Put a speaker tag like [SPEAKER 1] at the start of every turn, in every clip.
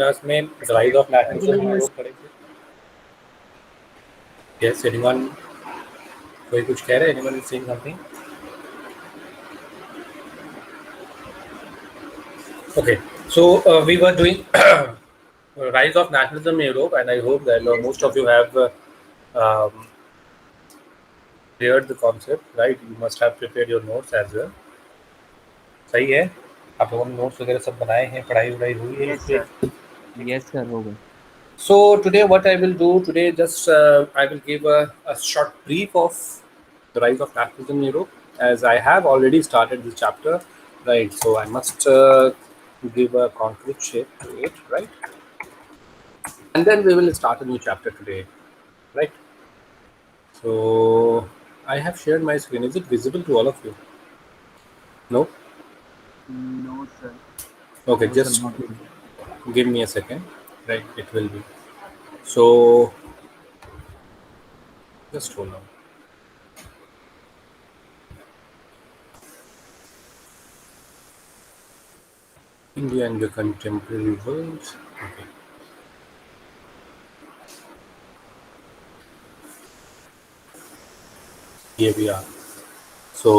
[SPEAKER 1] Class में rise of nationalism हम लोग पढ़ेंगे। यस, एनीवन कोई कुछ कह रहे हैं? Anyone is saying something? Okay, so we were doing rise of nationalism in Europe, and I hope that most of you have um, cleared the concept, right? You must have prepared your notes as well. सही है? आप लोगों ने notes वगैरह सब बनाए हैं, पढ़ाई वढ़ाई हुई है इस पे?
[SPEAKER 2] Yes, sir. हो गए.
[SPEAKER 1] So today what I will do today, just I will give a short brief of the rise of nationalism in Europe, as I have already started this chapter, right? So I must give a concrete shape to it, right? And then we will start a new chapter today, right? So I have shared my screen. Is it visible to all of you? No?
[SPEAKER 3] No, sir.
[SPEAKER 1] Okay,
[SPEAKER 2] No, sir,
[SPEAKER 1] just
[SPEAKER 2] not really.
[SPEAKER 1] give me a second, right? It will be. So just hold on. India and the contemporary world. Okay. Here we are. So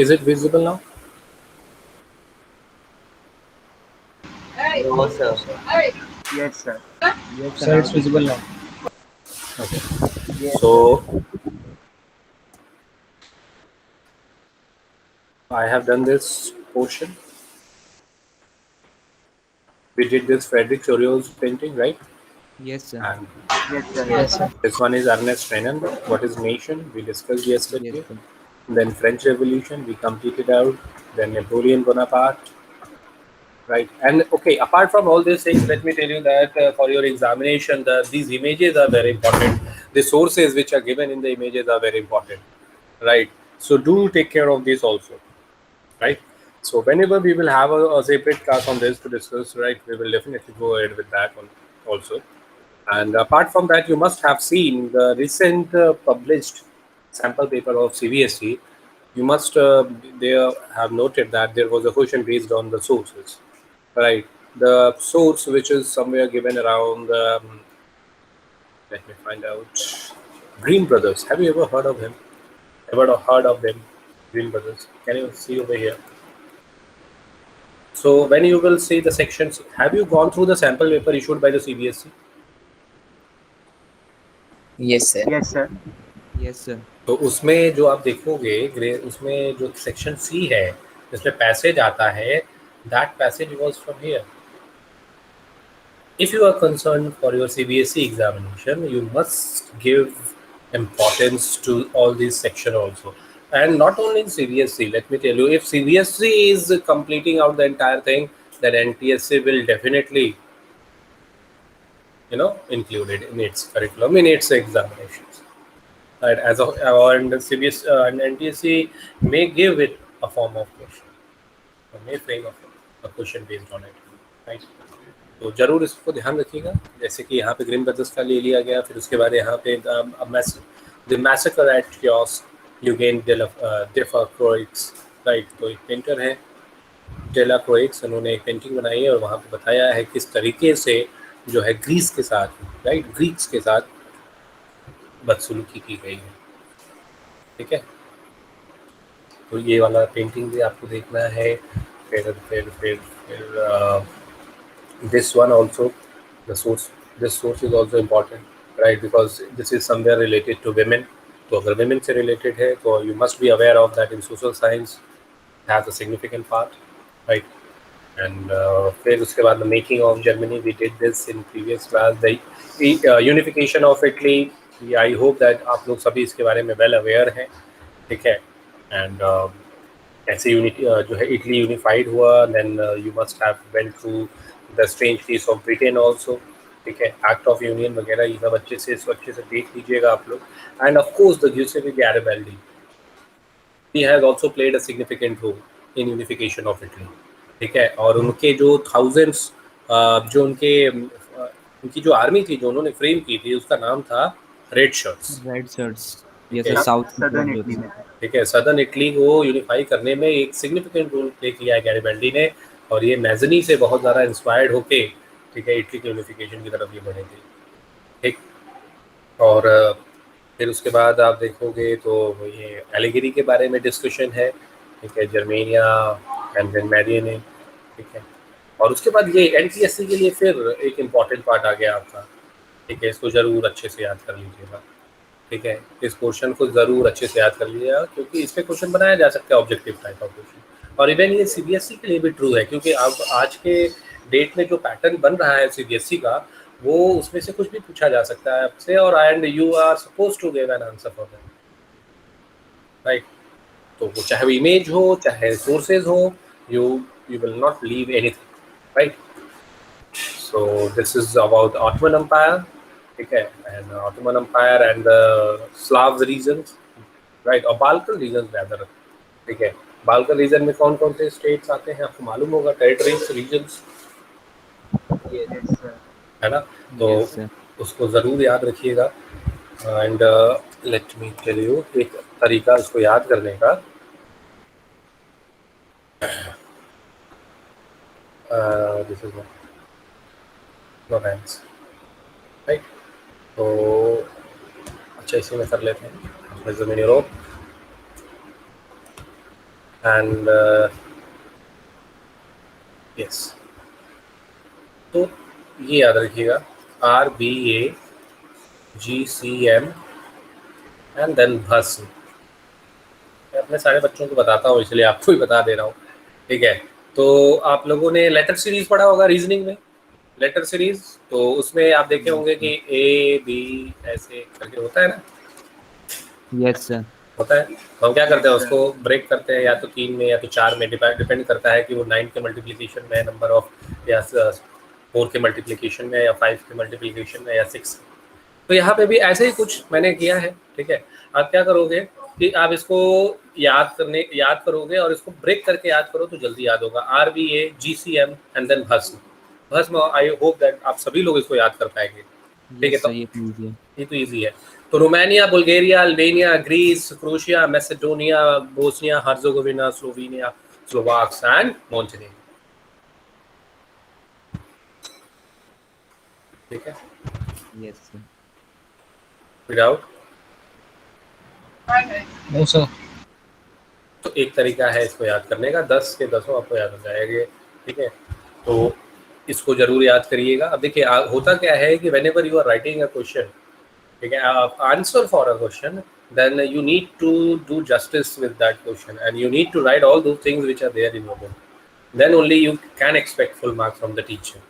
[SPEAKER 1] is it visible now?
[SPEAKER 3] No, sir. Yes, sir.
[SPEAKER 2] Yes,
[SPEAKER 4] Sir, it's visible now.
[SPEAKER 1] Okay.
[SPEAKER 3] Yes,
[SPEAKER 1] So I have done this portion. We did this Frederick Chorio's painting, right?
[SPEAKER 2] Yes, sir.
[SPEAKER 1] And
[SPEAKER 3] yes, sir.
[SPEAKER 4] Yes, sir.
[SPEAKER 1] this one is Ernest Renan. What is nation? We discussed yesterday.
[SPEAKER 2] Yes, sir.
[SPEAKER 1] Then French Revolution, we completed out. Then Napoleon Bonaparte, right? And okay, apart from all these things, let me tell you that for your examination, these images are very important. The sources which are given in the images are very important, right? So do take care of this also, right? So whenever we will have a separate class on this to discuss, right, we will definitely go ahead with that one also. And apart from that, you must have seen the recent published sample paper of CBSE. You must there have noted that there was a question based on the sources, right? The source which is somewhere given around, let me find out, Green Brothers. Have you ever heard of him? Ever heard of them? Green Brothers. Can you see over here? So when you will see the sections, have you gone through the sample paper issued by the CBSE?
[SPEAKER 4] Yes, sir.
[SPEAKER 3] Yes, sir.
[SPEAKER 2] Yes, sir.
[SPEAKER 1] तो उसमें जो आप देखोगे उसमें जो section C है जिसमें passage आता है, that passage was from here. If you are concerned for your CBSE examination, you must give importance to all these section also. And not only in CBSE, let me tell you, if CBSE is completing out the entire thing, then NTSC will definitely, include it in its curriculum, in its examinations. Right? And CBS and NTSC may give it a form of question, or may frame a question based on it. Right? तो जरूर इसको ध्यान रखिएगा. जैसे कि यहाँ पे green brothers का ले लिया गया, फिर उसके बाद यहाँ पे द मैसेकर एट कियोस्क यूगेन डेला क्रोइक्स, राइट. तो एक पेंटर है डेला क्रोइक्स, उन्होंने एक पेंटिंग बनाई है और वहाँ पे बताया है किस तरीके से जो है ग्रीस के साथ, राइट, ग्रीक्स के साथ बदसलूकी की गई है. ठीक है, तो ये वाला पेंटिंग भी आपको देखना है. फिर this one also, this source is also important, right, because this is somewhere related to women. तो अगर women से related है तो you must be aware of that in social science has a significant part, right. And फिर उसके बाद the making of Germany, we did this in previous class. The unification of Italy, I hope that आप लोग सभी इसके बारे में well aware हैं. ठीक है. And ऐसे जो है इटली यूनिफाइड हुआ, then you must have went through the strange case of Britain also. ठीक है, एक्ट ऑफ यूनियन वगैरह ये सब अच्छे से देख लीजिएगा आप लोग. And of course the Giuseppe Garibaldi, he has also played a significant role in unification of Italy. ठीक है, और उनके जो थाउजेंड्स जो उनकी जो आर्मी थी जो उन्होंने फ्रेम की थी, उसका नाम था red shirts.
[SPEAKER 2] Red shirts. Yes,
[SPEAKER 1] Okay.
[SPEAKER 2] sir. South
[SPEAKER 3] Southern
[SPEAKER 2] India.
[SPEAKER 3] Italy में.
[SPEAKER 1] ठीक है, सदर्न इटली को यूनिफाई करने में एक सिग्निफिकेंट रोल प्ले किया है गैरिबल्डी ने, और ये मैजनी से बहुत ज़्यादा इंस्पायर्ड होके, ठीक है, इटली के यूनिफिकेशन की तरफ ये बढ़े थे। ठीक, और फिर उसके बाद आप देखोगे तो ये एलिगेरी के बारे में डिस्कशन है, ठीक है, जर्मेनिया एंड देन मैरियने, ठीक है। और उसके बाद ये एनटीएससी के लिए फिर एक इम्पॉर्टेंट पार्ट आ गया आपका, ठीक है, इसको ज़रूर अच्छे से याद कर लीजिएगा, ठीक है, इस क्वेश्चन को ज़रूर अच्छे से याद कर लीजिएगा, क्योंकि इस पे क्वेश्चन बनाया जा सकता है ऑब्जेक्टिव टाइप ऑफ क्वेश्चन। और इवन ये सीबीएसई के लिए भी ट्रू है, क्योंकि अब आज के डेट में जो पैटर्न बन रहा है सीबीएसई का, वो उसमें से कुछ भी पूछा जा सकता है आपसे, और and you are suppose to give an answer for that, right. तो वो चाहे वो इमेज हो, चाहे सोर्सेज हो, you will not leave anything, right. So this is about Ottoman empire, ठीक है, and Ottoman empire and Slav regions, right, और बाल्कन रीजन रैदर, ठीक है। बाल्कन रीजन में कौन कौन से स्टेट्स आते हैं आपको मालूम होगा, टेरिटरीज, रीजन्स,
[SPEAKER 3] Yes, sir.
[SPEAKER 1] है ना, तो
[SPEAKER 2] Yes, sir.
[SPEAKER 1] उसको ज़रूर याद रखिएगा। And let me tell you एक तरीका उसको याद करने का, this is no hands, right. तो अच्छा, इसी में कर लेते हैं, मेजरमेंट यूरोप एंड यस। तो ये याद रखिएगा, RBA GCM एंड देन भस्म। मैं अपने सारे बच्चों को बताता हूँ, इसलिए आपको भी बता दे रहा हूँ, ठीक है। तो आप लोगों ने लेटर सीरीज पढ़ा होगा रीजनिंग में, लेटर सीरीज, तो उसमें आप देखे होंगे कि A B ऐसे करके होता है ना,
[SPEAKER 2] Yes, sir.
[SPEAKER 1] होता है। तो हम क्या करते हैं, उसको ब्रेक करते हैं, या तो 3 में या तो 4 में, डिपेंड करता है कि वो 9 के मल्टीप्लिकेशन में नंबर ऑफ, या 4 के मल्टीप्लिकेशन में, या 5 के मल्टीप्लिकेशन में, या 6। तो यहाँ पे भी ऐसे ही कुछ मैंने किया है, ठीक है। आप क्या करोगे कि आप इसको याद करोगे और इसको ब्रेक करके याद करो तो जल्दी याद होगा। RBA GCM एंड देन भस्म। भस्म, आई होप दैट आप सभी लोग इसको याद कर पाएंगे, ठीक है।
[SPEAKER 2] Yes,
[SPEAKER 1] तो
[SPEAKER 2] sir. ये तो easy है.
[SPEAKER 1] ये तो ईजी है। तो Romania, Bulgaria, Albania, Greece, Croatia, Macedonia, Bosnia Herzegovina, Slovenia, Slovaks and Montenegro, ठीक है,
[SPEAKER 2] Yes, sir.
[SPEAKER 1] Without.
[SPEAKER 4] No, sir.
[SPEAKER 1] तो एक तरीका है इसको याद करने का, 10 के 10 आपको याद हो जाएंगे, ठीक है। तो इसको जरूर याद करिएगा। अब देखिए होता क्या है कि whenever you are writing a question, ठीक है, answer for a question, then you need to do justice with that question, and you need to write all those things which are there in your book. Then only you can expect full marks from the teacher,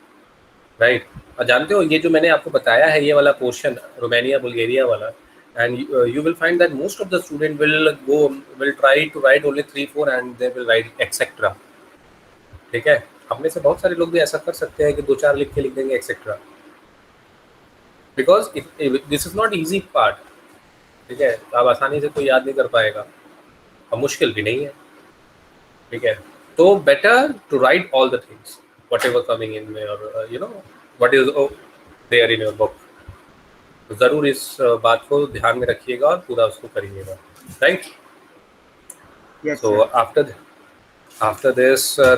[SPEAKER 1] right? और जानते हो ये जो मैंने आपको बताया है, ये वाला पोर्शन रोमानिया बुल्गारिया वाला, and you will find that most of the student will try to write only 3-4 and they will write etc, ठीक है। आप में से बहुत सारे लोग भी ऐसा कर सकते हैं कि 2-4 लिख देंगे etcetera, because this is not easy part, ठीक है। आप आसानी से कोई याद नहीं कर पाएगा, और मुश्किल भी नहीं है, ठीक है। तो better to write all the things whatever coming in your, you know, what is there in your book. तो ज़रूर इस बात को ध्यान में रखिएगा और पूरा उसको करिएगा, right.
[SPEAKER 3] Yes,
[SPEAKER 1] so
[SPEAKER 3] sir.
[SPEAKER 1] After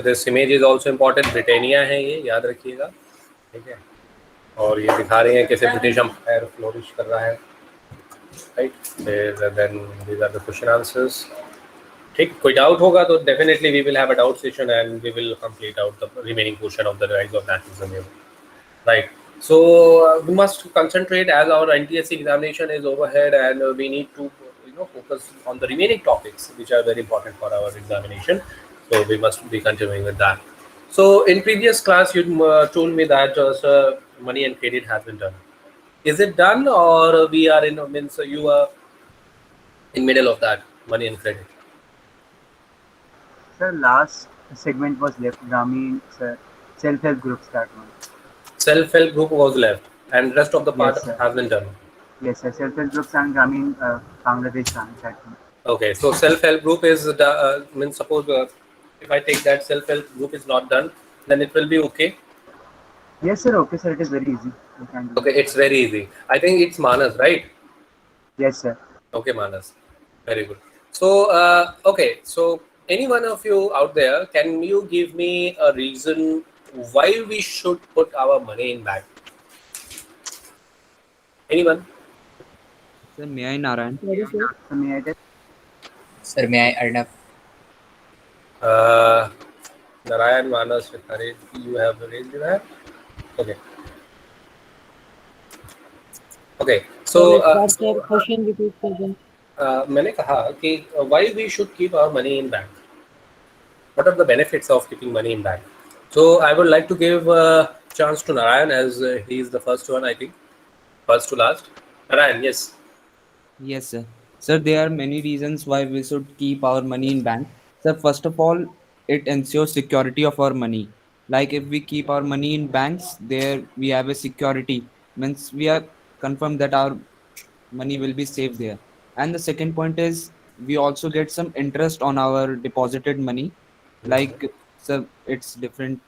[SPEAKER 1] this image is also important, Britannia है ये, याद रखिएगा, ठीक है। और ये दिखा रहे हैं कैसे ब्रिटिश एम्पायर फ्लोरिश कर रहा है, right. Then these are the question answers, ठीक। कोई डाउट होगा तो definitely we will have a doubt session and we will complete out the remaining portion of the rise of nationalism, right. So we must concentrate as our NTSC examination is overhead, and we need to focus on the remaining topics which are very important for our examination. So we must be continuing with that. So in previous class you told me that money and credit has been done. Is it done, or we are in, means you are in middle of that money and credit?
[SPEAKER 3] Sir, last segment was left. Grameen, sir, self-help groups, that one.
[SPEAKER 1] Self-help group was left, and rest of the part
[SPEAKER 3] Yes, sir.
[SPEAKER 1] has been done.
[SPEAKER 3] Yes, sir. Self-help groups and Grameen, Bangladesh branch, that one.
[SPEAKER 1] Okay, so self-help group is means suppose if I take that self-help group is not done, then it will be okay.
[SPEAKER 3] Yes, sir. Okay, sir. It is very easy. You can do
[SPEAKER 1] Okay,
[SPEAKER 3] it.
[SPEAKER 1] it's very easy. I think it's Manas, right?
[SPEAKER 3] Yes, sir.
[SPEAKER 1] Okay, Manas, very good. So, okay. So, any one of you out there, can you give me a reason why we should put our money in bank? Anyone?
[SPEAKER 2] Sir, may I, Narayan?
[SPEAKER 5] Very sure.
[SPEAKER 3] So may I just
[SPEAKER 4] Sir, may I, Arnab?
[SPEAKER 1] Uh, Narayan, Manas, Harit, you have raised your hand. Okay. Okay.
[SPEAKER 5] So
[SPEAKER 1] So,
[SPEAKER 5] let's start the question repeat again.
[SPEAKER 1] मैंने कहा कि why we should keep our money in bank? What are the benefits of keeping money in bank? So, I would like to give a chance to Narayan as he is the first one, I think, first to last. Narayan, yes.
[SPEAKER 2] Yes, sir. Sir, there are many reasons why we should keep our money in bank. Sir, first of all, it ensures security of our money. Like if we keep our money in banks, there we have a security. Means we are confirmed that our money will be safe there. And the second point is we also get some interest on our deposited money. Like sir, it's different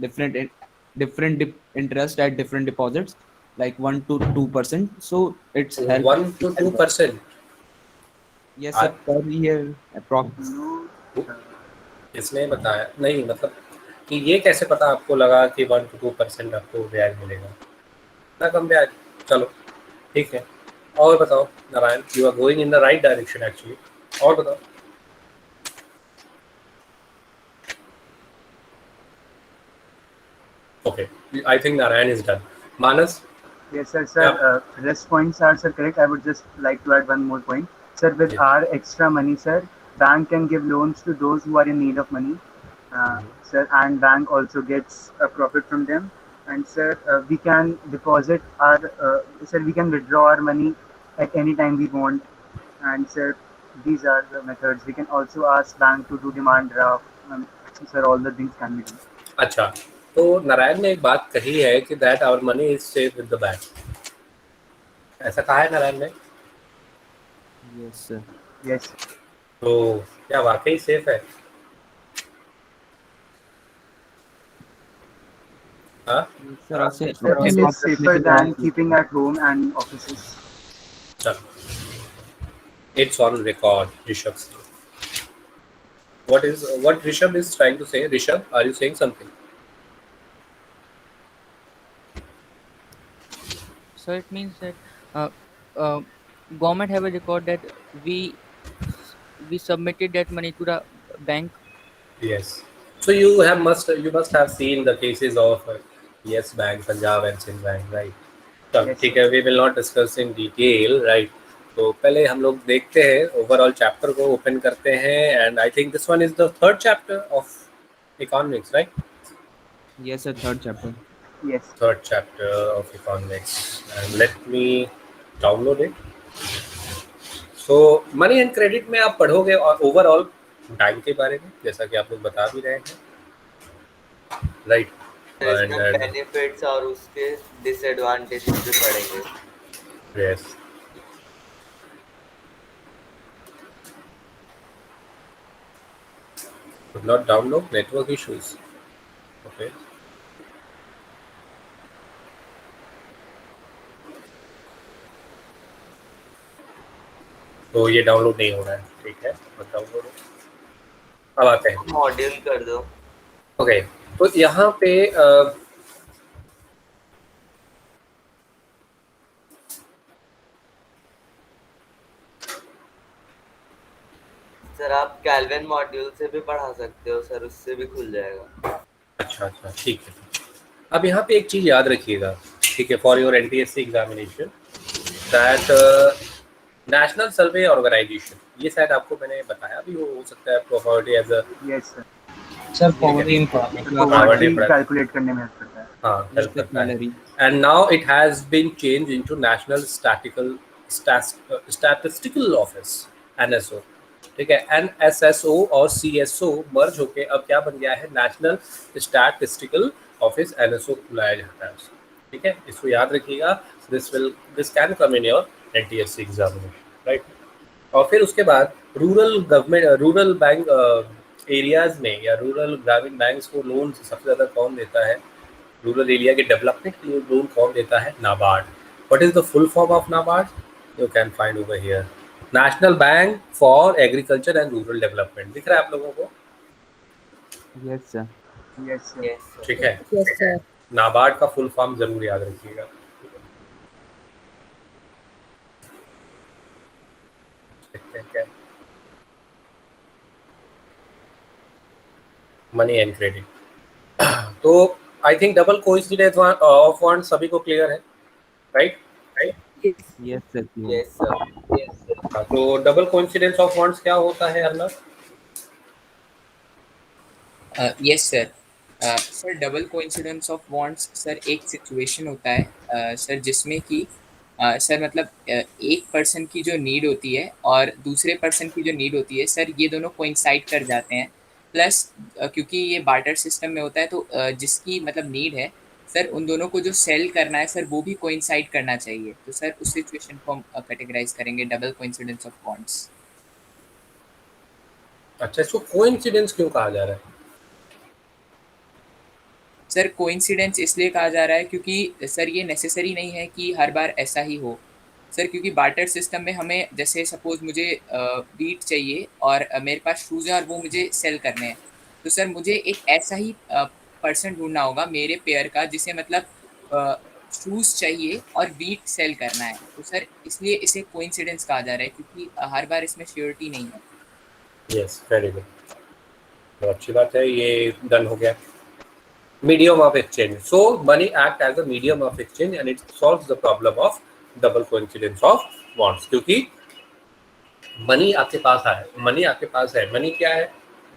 [SPEAKER 2] in- interest at different deposits, like 1 to 2%. So it's help.
[SPEAKER 1] 1 to 2%.
[SPEAKER 2] Yes, sir. Per year, approx.
[SPEAKER 3] no.
[SPEAKER 1] इसने बताया नहीं, मतलब कि ये कैसे पता आपको लगा कि 1 to 2% आपको ब्याज मिलेगा? ना कम ब्याज. चलो ठीक है. और बताओ Narayan, you are going in the right direction actually. और बताओ. Okay, I think Narayan is done. Manas?
[SPEAKER 3] Yes, sir. Sir,
[SPEAKER 1] Yeah.
[SPEAKER 3] rest points are sir correct. I would just like to add one more point. Sir, with
[SPEAKER 1] Yeah.
[SPEAKER 3] our extra money, sir, bank can give loans to those who are in need of money. Sir, and bank also gets a profit from them. And sir, we can deposit our, sir, we can withdraw our money at any time we want. And sir, these are the methods. We can also ask bank to do demand draft. Sir, all the things can be done.
[SPEAKER 1] अच्छा, तो नारायण ने एक बात कही है कि that our money is safe with the bank. ऐसा कहा है नारायण ने?
[SPEAKER 2] Yes, sir.
[SPEAKER 3] Yes.
[SPEAKER 1] तो क्या वाकई सेफ है? हाँ.
[SPEAKER 2] Yes, sir. Also,
[SPEAKER 3] Sir, it is safer than keeping at home and offices.
[SPEAKER 1] चलो. It's on record, Rishabh. What Rishabh is trying to say? Rishabh, are you saying something?
[SPEAKER 6] So it means that government have a record that we submitted that money to the bank.
[SPEAKER 1] Yes. So you must have seen the cases of Yes Bank, Punjab and Sindh Bank, right? चलो
[SPEAKER 3] Yes,
[SPEAKER 1] ठीक है, we will not discuss in detail, right? तो पहले हम लोग देखते हैं overall chapter को ओपन करते हैं, and I think this one is the third chapter of economics, right?
[SPEAKER 2] Yes, sir. Third chapter.
[SPEAKER 3] Yes.
[SPEAKER 1] Third chapter of economics, and let me download it. So money and credit में आप पढ़ोगे और overall bank के बारे में, जैसा कि आप लोग बता भी रहे हैं, राइट?
[SPEAKER 7] इसमें बेनिफिट्स और उसके डिसएडवांटेजेस भी पढ़ेंगे.
[SPEAKER 1] Yes. Could not download, network issues. Okay. तो ये डाउनलोड नहीं हो रहा है, ठीक है, बट डाउनलोड अब आते हैं.
[SPEAKER 7] मॉड्यूल कर दो.
[SPEAKER 1] ओके, तो यहाँ पे
[SPEAKER 7] सर आप कैल्विन मॉड्यूल से भी पढ़ा सकते हो सर, उससे भी खुल जाएगा.
[SPEAKER 1] अच्छा अच्छा, ठीक है. अब यहाँ पे एक चीज़ याद रखिएगा, ठीक है, for your NTSC examination, that national survey organisation, ये शायद आपको मैंने बताया भी हो सकता है, property as a,
[SPEAKER 3] Yes, sir.
[SPEAKER 2] Sir, poverty in Pakistan.
[SPEAKER 1] Poverty
[SPEAKER 3] Poverty calculate करने में help करता है.
[SPEAKER 1] हाँ,
[SPEAKER 2] Yes,
[SPEAKER 1] हेल्प
[SPEAKER 2] sir.
[SPEAKER 1] करता है.
[SPEAKER 2] Salary.
[SPEAKER 1] And now it has been changed into National Statistical Office, NSO, ठीक है. NSSO और CSO मर्ज होके अब क्या बन गया है? नेशनल स्टैटिस्टिकल ऑफिस, NSO बुलाया जाता है उसे, ठीक है. इसको याद रखिएगा. This can come in your NTSC examination, right? और फिर उसके बाद रूरल बैंक एरियाज में या रूरल ग्रामीण बैंक्स को लोन सबसे ज़्यादा कौन देता है? रूरल एरिया के डेवलपमेंट के लिए लोन कौन देता है? NABARD. What is the full form of NABARD? You can find over here. National bank for agriculture and rural development, दिख रहा है आप लोगों को?
[SPEAKER 2] Yes, sir.
[SPEAKER 3] Yes, sir.
[SPEAKER 7] Yes, sir.
[SPEAKER 1] ठीक है,
[SPEAKER 5] Yes, sir.
[SPEAKER 1] नाबार्ड का फुल फॉर्म जरूर याद रखिएगा। देखते हैं क्या, मनी एंड क्रेडिट। तो I think double coincidence of fund सभी को क्लियर है, right?
[SPEAKER 2] Yes, sir. Clear.
[SPEAKER 7] Yes, sir. Yes, sir.
[SPEAKER 1] तो डबल कोइंसिडेंस ऑफ फंड्स क्या होता है Arnab?
[SPEAKER 4] Yes sir. Sir double coincidence of wants sir एक सिचुएशन होता है सर जिसमें कि सर मतलब एक पर्सन की जो नीड होती है और दूसरे पर्सन की जो नीड होती है सर ये दोनों कोइंसाइड कर जाते हैं। प्लस क्योंकि ये बार्टर सिस्टम में होता है तो जिसकी मतलब नीड है सर उन दोनों को जो सेल करना है सर वो भी कोइंसाइड करना चाहिए। तो सर उस सिचुएशन को हम कैटेगराइज करेंगे डबल कोइंसिडेंस ऑफ वांट्स।
[SPEAKER 1] अच्छा, इसको कोइंसिडेंस क्यों कहा जा रहा है?
[SPEAKER 4] सर कोइंसिडेंस इसलिए कहा जा रहा है क्योंकि सर ये नेसेसरी नहीं है कि हर बार ऐसा ही हो सर, क्योंकि बार्टर सिस्टम में हमें जैसे सपोज मुझे बीट चाहिए और मेरे पास शूज़ है और वो मुझे सेल करने हैं तो सर मुझे एक ऐसा ही पर्सन ढूंढना होगा मेरे पेयर का जिसे मतलब शूज़ चाहिए और बीट सेल करना है। तो सर इसलिए इसे कोइंसिडेंस कहा जा रहा है क्योंकि हर बार इसमें श्योरिटी नहीं है।
[SPEAKER 1] यस, वेरी गुड, तो अच्छी बात है, ये डन हो गया। Medium of exchange. So money act as a medium of exchange and it solves the problem of double coincidence of bonds. क्योंकि मनी आपके पास है, मनी आपके पास है, मनी क्या है,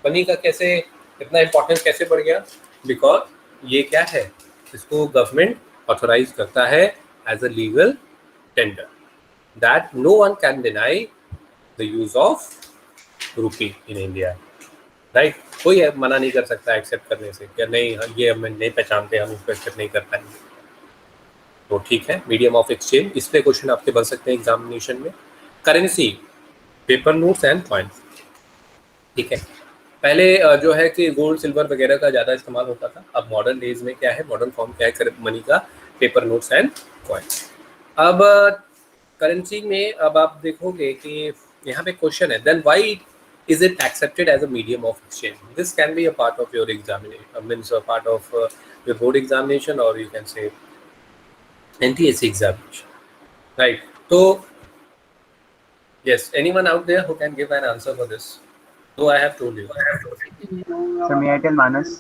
[SPEAKER 1] मनी का कैसे इतना इम्पोर्टेंस कैसे बढ़ गया? बिकॉज ये क्या है, इसको गवर्नमेंट ऑथोराइज करता है as a legal tender that no one can deny the use of rupee in India, right? कोई मना नहीं कर सकता एक्सेप्ट करने से, क्या नहीं ये हम नहीं पहचानते, हम इसको एक्सेप्ट नहीं कर पाएंगे। तो ठीक है, मीडियम ऑफ एक्सचेंज, इस पे क्वेश्चन आपके बन सकते हैं एग्जामिनेशन में। Currency, paper notes and coins, ठीक है। पहले जो है कि गोल्ड सिल्वर वगैरह का ज़्यादा इस्तेमाल होता था, अब मॉडर्न डेज में क्या है, मॉडर्न फॉर्म क्या है मनी का, पेपर नोट्स एंड कॉइन्स। अब करेंसी में अब आप देखोगे कि यहाँ पे क्वेश्चन है, then why is it accepted as a medium of exchange? This can be a part of your examination, means a part of your board examination, or you can say NTSC examination, right? So yes, anyone out there who can give an answer for this? So I have told you.
[SPEAKER 3] So may I tell Manas?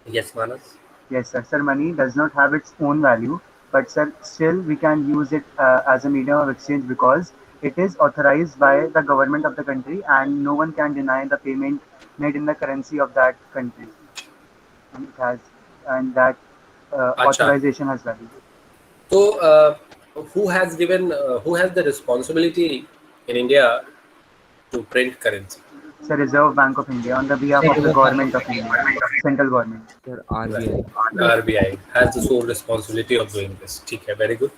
[SPEAKER 1] Yes, Manas.
[SPEAKER 3] Yes, sir. Sir, money does not have its own value, but sir, still we can use it as a medium of exchange because it is authorized by the government of the country and no one can deny the payment made in the currency of that country. And it has, and that authorization has value.
[SPEAKER 1] So who has the responsibility in India to print currency?
[SPEAKER 3] Sir, Reserve Bank of India on the behalf of the government of India, central government.
[SPEAKER 2] Sir, RBI.
[SPEAKER 1] RBI has the sole responsibility of doing this. ठीक है, very good.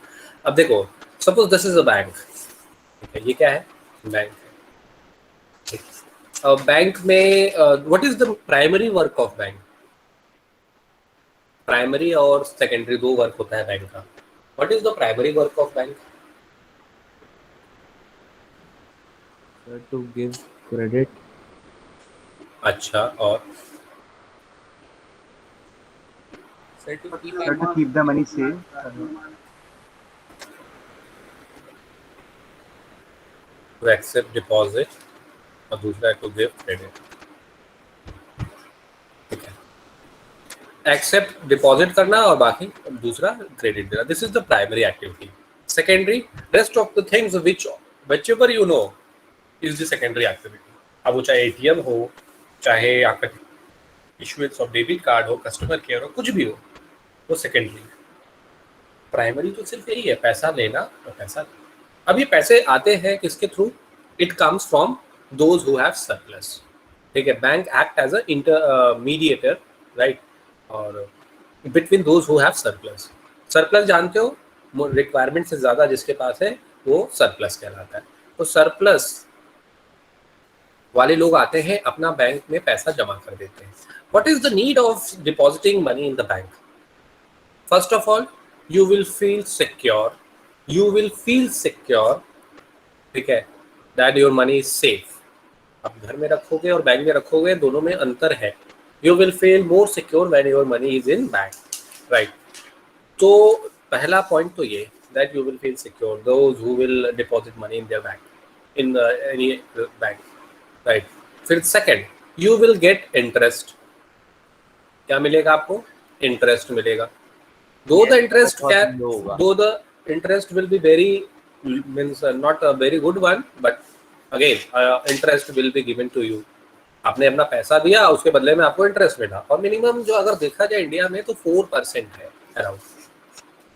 [SPEAKER 1] अब देखो, suppose this is a bank. ठीक है, ये क्या है, bank है। अब बैंक में what is the primary work of bank? Primary और सेकेंडरी दो वर्क होता है बैंक का। What is the primary work of bank?
[SPEAKER 2] Sir, to give credit.
[SPEAKER 1] अच्छा, और
[SPEAKER 4] sir to
[SPEAKER 3] Sir, to keep the money safe.
[SPEAKER 1] To accept deposit और दूसरा to give credit, ठीक है। एक्सेप्ट डिपॉजिट करना और बाकी दूसरा क्रेडिट देना, this is the primary activity. Secondary, rest of the things which ever you know is the secondary activity. अब वो चाहे एटीएम हो, चाहे आपका इशुएंस ऑफ डेबिट कार्ड हो, कस्टमर केयर हो, कुछ भी हो, वो सेकेंडरी। प्राइमरी तो सिर्फ यही है, पैसा लेना और पैसा देना। अब ये पैसे आते हैं किसके through? It comes from those who have surplus, ठीक है। Bank act as a intermediator, right, और between those who have surplus. Surplus जानते हो, रिक्वायरमेंट से ज़्यादा जिसके पास है वो सरप्लस कहलाता है। तो सरप्लस वाले लोग आते हैं, अपना बैंक में पैसा जमा कर देते हैं। What is the need of depositing money in the bank? First of all, you will feel secure, ठीक है, that your money is safe. आप घर में रखोगे और बैंक में रखोगे, दोनों में अंतर है। You will feel more secure when your money is in bank, right. तो पहला पॉइंट तो ये, that you will feel secure those who will deposit money in their bank, in any bank, right. फिर second, you will get interest. क्या मिलेगा आपको? Interest मिलेगा। Though the interest
[SPEAKER 7] बहुत
[SPEAKER 1] कैन,
[SPEAKER 7] low होगा।
[SPEAKER 1] Though the interest will be very means not a very good one, but again interest will be given to you. आपने अपना पैसा दिया, उसके बदले में आपको इंटरेस्ट मिला, और मिनिमम जो अगर देखा जाए इंडिया में तो 4% है अराउंड,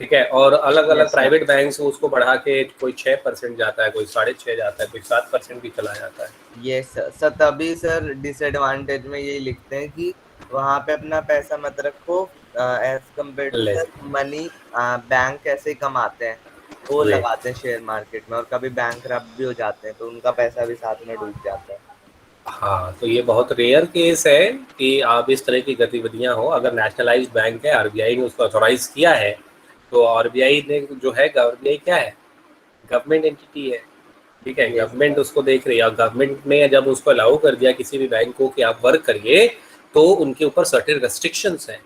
[SPEAKER 1] ठीक है। और अलग अलग
[SPEAKER 7] Yes, sir.
[SPEAKER 1] प्राइवेट बैंक उसको बढ़ा के कोई 6% जाता है, कोई 6.5 जाता है, कोई 7% भी चला जाता है।
[SPEAKER 7] ये सर तभी सर डिसएडवांटेज में यही लिखते हैं कि वहाँ पे अपना पैसा मत रखो, एज कम्पेयर टू
[SPEAKER 1] ले।
[SPEAKER 7] मनी बैंक कैसे कमाते हैं, वो
[SPEAKER 1] ले।
[SPEAKER 7] लगाते हैं शेयर मार्केट में, और कभी बैंक रब भी हो जाते हैं तो उनका पैसा भी साथ में डूब जाता है।
[SPEAKER 1] हाँ, तो ये बहुत रेयर केस है कि आप इस तरह की गतिविधियां हो। अगर नेशनलाइज्ड बैंक है, आरबीआई ने उसको ऑथोराइज किया है, तो आरबीआई ने जो है, आरबीआई क्या है? गवर्नमेंट एंटिटी है, ठीक है।
[SPEAKER 7] Yes,
[SPEAKER 1] गवर्नमेंट उसको देख रही है, और गवर्नमेंट ने जब उसको अलाउ कर दिया किसी भी बैंक को कि आप वर्क करिए, तो उनके ऊपर सर्टेन रेस्ट्रिक्शंस हैं,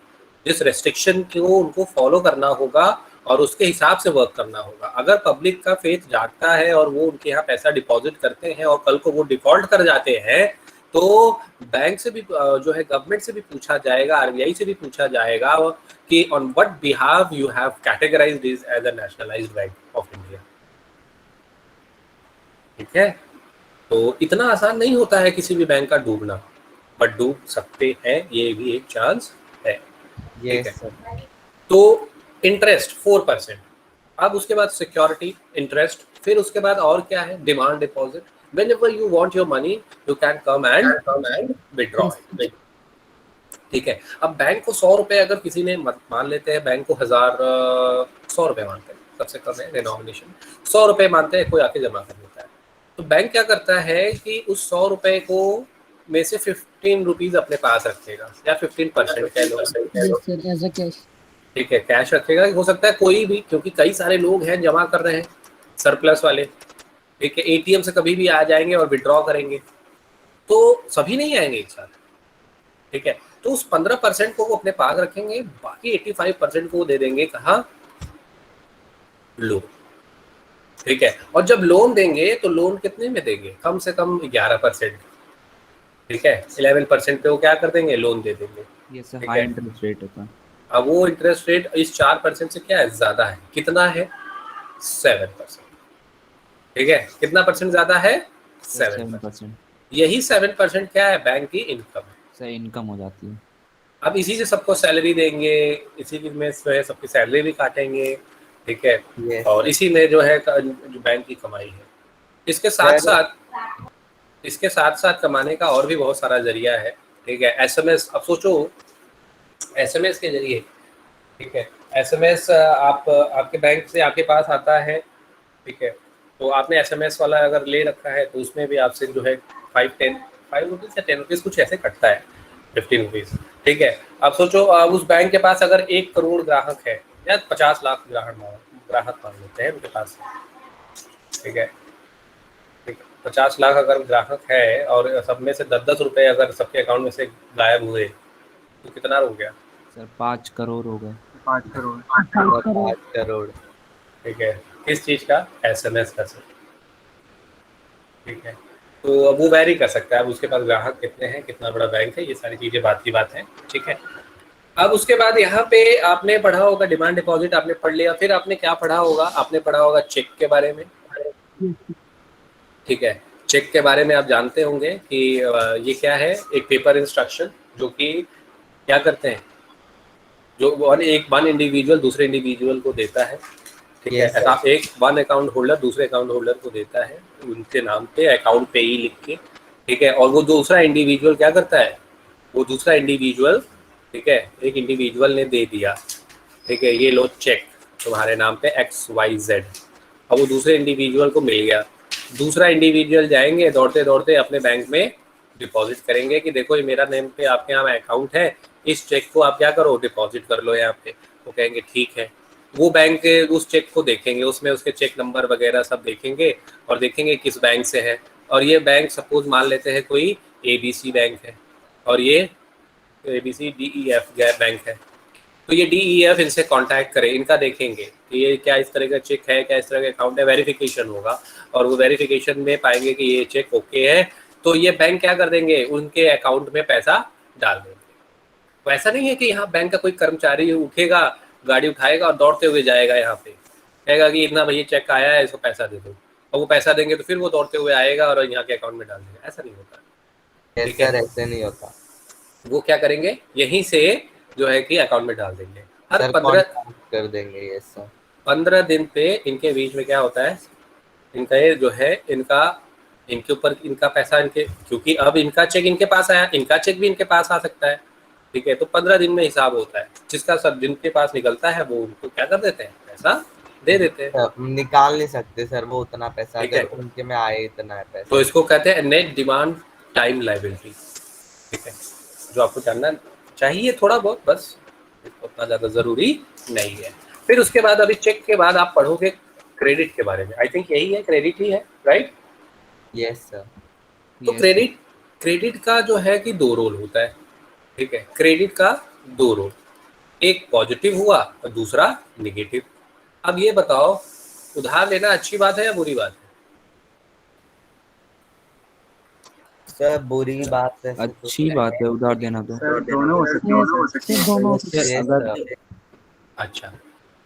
[SPEAKER 1] जिस रेस्ट्रिक्शन को उनको फॉलो करना होगा और उसके हिसाब से वर्क करना होगा। अगर पब्लिक का फेथ जागता है और वो उनके यहाँ पैसा डिपॉजिट करते हैं और कल को वो डिफॉल्ट कर जाते हैं, तो बैंक से भी जो है, गवर्नमेंट से भी पूछा जाएगा, आरबीआई से भी पूछा जाएगा कि on what behalf you have categorised this as a nationalised bank of India, ठीक है। तो इतना आसान नहीं होता है किसी भी बैंक का डूबना, बट डूब सकते हैं, ये भी एक चांस है,
[SPEAKER 7] ये
[SPEAKER 1] ठीक है। तो इंटरेस्ट 4%, अब उसके बाद सिक्योरिटी, इंटरेस्ट, फिर उसके बाद और क्या है? Demand deposit. Whenever you want your money, you can come and withdraw it, ठीक है। अब बैंक को 100 रुपए अगर किसी ने मान लेते हैं, बैंक को 100 रुपए मानते हैं, सबसे कम है डिनोमिनेशन, 100 रुपए मानते हैं, कोई आके जमा कर देता है, तो बैंक क्या करता है कि उस 100 रुपए को में से 15 रुपीज अपने पास रखेगा, या 15% कह लो,
[SPEAKER 5] Yes, sir. As a cash.
[SPEAKER 1] ठीक है, कैश रखेगा। हो सकता है कोई भी, क्योंकि कई सारे लोग हैं जमा कर रहे हैं, सरप्लस वाले, ठीक है, एटीएम से कभी भी आ जाएंगे और विड्रॉ करेंगे, तो सभी नहीं आएंगे एक साथ, ठीक है। तो उस 15% को वो अपने पास रखेंगे, बाकी 85% को वो दे देंगे कहाँ? लोन, ठीक है। और जब लोन देंगे तो लोन कितने में देंगे? कम से कम 11%, ठीक है। 11% पे वो क्या कर देंगे? लोन दे देंगे।
[SPEAKER 2] ये सर
[SPEAKER 1] ठीक
[SPEAKER 2] हाई
[SPEAKER 1] है।
[SPEAKER 2] इंटरेस्ट रेट होता है।
[SPEAKER 1] अब वो इंटरेस्ट रेट इस 4% से क्या है? ज्यादा है। कितना है? 7%, ठीक है। कितना परसेंट ज्यादा है? 7%।
[SPEAKER 2] 7%।
[SPEAKER 1] यही 7% क्या है? बैंक की इनकम है।
[SPEAKER 2] सर इनकम हो जाती है।
[SPEAKER 1] अब इसी से सबको सैलरी देंगे, इसी में जो है सबकी सैलरी भी काटेंगे, ठीक है।
[SPEAKER 7] Yes,
[SPEAKER 1] और इसी में जो है जो बैंक की कमाई है। इसके साथ साथ कमाने का और भी बहुत सारा जरिया है, ठीक है। एसएमएस, अब सोचो एसएमएस के जरिए, ठीक है, एसएमएस आपके बैंक से आपके पास आता है, ठीक है। तो आपने एसएमएस वाला अगर ले रखा है तो उसमें भी आपसे जो है 5 रुपीज़ या 10 रुपीज़ कुछ ऐसे कटता है, 15 रुपीज़, ठीक है। अब सोचो उस बैंक के पास अगर 1 करोड़ ग्राहक है, या 50 लाख ग्राहक मान लेते हैं उनके पास, ठीक है, 50 लाख अगर ग्राहक है और सब में से 10-10 रुपए अगर सबके अकाउंट में से गायब हुए, तो कितना हो गया?
[SPEAKER 2] सर 5 करोड़ हो गए।
[SPEAKER 3] 5 करोड़।
[SPEAKER 7] 5 करोड़।
[SPEAKER 1] ठीक है। किस चीज़ का? एसएमएस का सर, ठीक है। तो अब वो वैरी कर सकता है, अब उसके पास ग्राहक कितने हैं, कितना बड़ा बैंक है, ये सारी चीज़ें बात की बात है, ठीक है। अब उसके बाद यहाँ पे आपने पढ़ा होगा डिमांड डिपॉजिट, आपने पढ़ लिया। फिर आपने क्या पढ़ा होगा? आपने पढ़ा होगा चेक के बारे में, ठीक है। चेक के बारे में आप जानते होंगे कि ये क्या है? एक पेपर इंस्ट्रक्शन जो कि क्या करते हैं, जो वन इंडिविजुअल दूसरे इंडिविजुअल को देता है, ठीक है।
[SPEAKER 7] Yes, sir.
[SPEAKER 1] एक वन अकाउंट होल्डर दूसरे अकाउंट होल्डर को देता है उनके नाम पे अकाउंट पे ही लिख के, ठीक है। और वो दूसरा इंडिविजुअल क्या करता है? वो दूसरा इंडिविजुअल, ठीक है, एक इंडिविजुअल ने दे दिया, ठीक है, ये लो चेक तुम्हारे नाम पे XYZ। अब वो दूसरे इंडिविजुअल को मिल गया, दूसरा इंडिविजुअल जाएंगे दौड़ते दौड़ते अपने बैंक में डिपॉजिट करेंगे कि देखो ये मेरा नेम पे आपके यहाँ अकाउंट है, इस चेक को आप क्या करो? डिपॉजिट कर लो यहाँ पे। वो कहेंगे ठीक है, वो बैंक के उस चेक को देखेंगे, उसमें उसके चेक नंबर वगैरह सब देखेंगे और देखेंगे किस बैंक से है। और ये बैंक सपोज मान लेते हैं कोई ABC बैंक है और ये ABCDEF बैंक है, तो ये DEF इनसे कांटेक्ट करें, इनका देखेंगे कि ये क्या इस तरह का चेक है, क्या इस तरह का अकाउंट है, वेरिफिकेशन होगा और वो वेरिफिकेशन में पाएंगे कि ये चेक ओके है, तो ये बैंक क्या कर देंगे, उनके अकाउंट में पैसा डाल देंगे। तो ऐसा नहीं है कि यहाँ बैंक का कोई कर्मचारी उठेगा, गाड़ी उठाएगा और दौड़ते हुए जाएगा, यहाँ पे कहेगा कि इतना भैया चेक आया है, इसको पैसा दे दो, और वो पैसा देंगे तो फिर वो दौड़ते हुए आएगा और यहाँ के अकाउंट में डाल देगा। ऐसा नहीं होता।
[SPEAKER 7] यस
[SPEAKER 1] ठीक है।
[SPEAKER 7] सर, ऐसे नहीं होता।
[SPEAKER 1] वो क्या करेंगे, यहीं से जो है कि अकाउंट में डाल देंगे। हर
[SPEAKER 7] सर
[SPEAKER 1] 15
[SPEAKER 7] कॉन्टैक्ट कर देंगे। Yes sir.
[SPEAKER 1] 15 दिन पे इनके बीच में क्या होता है, इनका ये जो है इनके ऊपर इनका पैसा इनके, क्योंकि अब इनका चेक इनके पास आया, इनका चेक भी इनके पास आ सकता है। ठीक है, तो 15 दिन में हिसाब होता है, जिसका सब जिनके पास निकलता है वो उनको क्या कर देते हैं, पैसा दे देते हैं।
[SPEAKER 7] सर, निकाल नहीं सकते सर वो उतना पैसा,
[SPEAKER 1] ठीक है।
[SPEAKER 7] अगर उनके में आए इतना है पैसा।
[SPEAKER 1] तो इसको कहते हैं नेट डिमांड टाइम लायबिलिटी। ठीक है, जो आपको जानना चाहिए थोड़ा बहुत, बस उतना ज़्यादा ज़रूरी नहीं है। फिर उसके बाद अभी चेक के बाद आप पढ़ोगे क्रेडिट के बारे में। आई थिंक यही है, क्रेडिट ही है, राइट?
[SPEAKER 7] Yes sir.
[SPEAKER 1] तो क्रेडिट का जो है कि 2 रोल होता है। ठीक है, क्रेडिट का 2 रोल, एक पॉजिटिव हुआ और दूसरा निगेटिव। अब ये बताओ, उधार लेना अच्छी बात है या बुरी बात है?
[SPEAKER 7] सर बुरी बात है।
[SPEAKER 2] अच्छी बात है उधार देना तो।
[SPEAKER 3] सर दोनों हो सकते हैं सर।
[SPEAKER 5] सर दोनों हो सकते
[SPEAKER 2] जैसे
[SPEAKER 5] हैं।
[SPEAKER 2] अगर
[SPEAKER 1] अच्छा,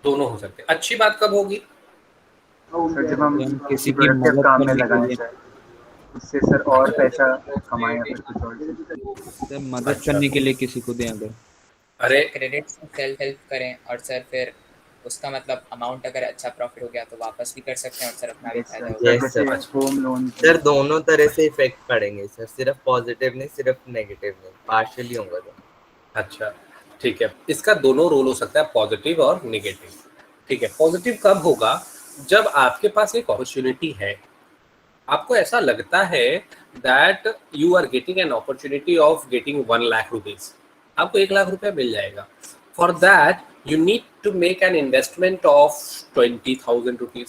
[SPEAKER 1] दोनों हो सकते हैं। अच्छी बात कब होगी?
[SPEAKER 3] सर जब हम
[SPEAKER 2] हम किसी की
[SPEAKER 3] प्रोडक्टिव
[SPEAKER 2] मदद
[SPEAKER 3] काम में
[SPEAKER 2] करने के
[SPEAKER 3] लगाएं
[SPEAKER 2] लिए
[SPEAKER 3] सर, उससे सर और पैसा कमाएं या फिर कुछ और से।
[SPEAKER 2] से मदद करने के लिए किसी को दें अगर।
[SPEAKER 1] अरे
[SPEAKER 4] क्रेडिट से सेल्फ हेल्प करें और सर फिर उसका मतलब अमाउंट अगर अच्छा प्रॉफिट हो गया तो वापस भी कर सकते हैं और सर अपना भी
[SPEAKER 3] Yes,
[SPEAKER 4] फायदा
[SPEAKER 3] sir.
[SPEAKER 4] होगा।
[SPEAKER 7] Yes,
[SPEAKER 3] जैसे
[SPEAKER 7] sir.
[SPEAKER 3] होम लोन
[SPEAKER 7] सर दोनों तरह से इफेक्ट पड़ेंगे सर, सिर्फ पॉजिटिव नहीं, सिर्फ नेगेटिव नहीं, पार्शियली होगा तो।
[SPEAKER 1] अच्छा, ठीक है, इसका दोनों रोल हो सकता है, पॉजिटिव और निगेटिव। ठीक है, पॉजिटिव कब होगा, जब आपके पास एक अपॉर्चुनिटी है, आपको ऐसा लगता है that you are getting an opportunity of getting 1 lakh rupees, आपको 1 लाख रुपया मिल जाएगा। For that you need to make an investment of 20,000 rupees.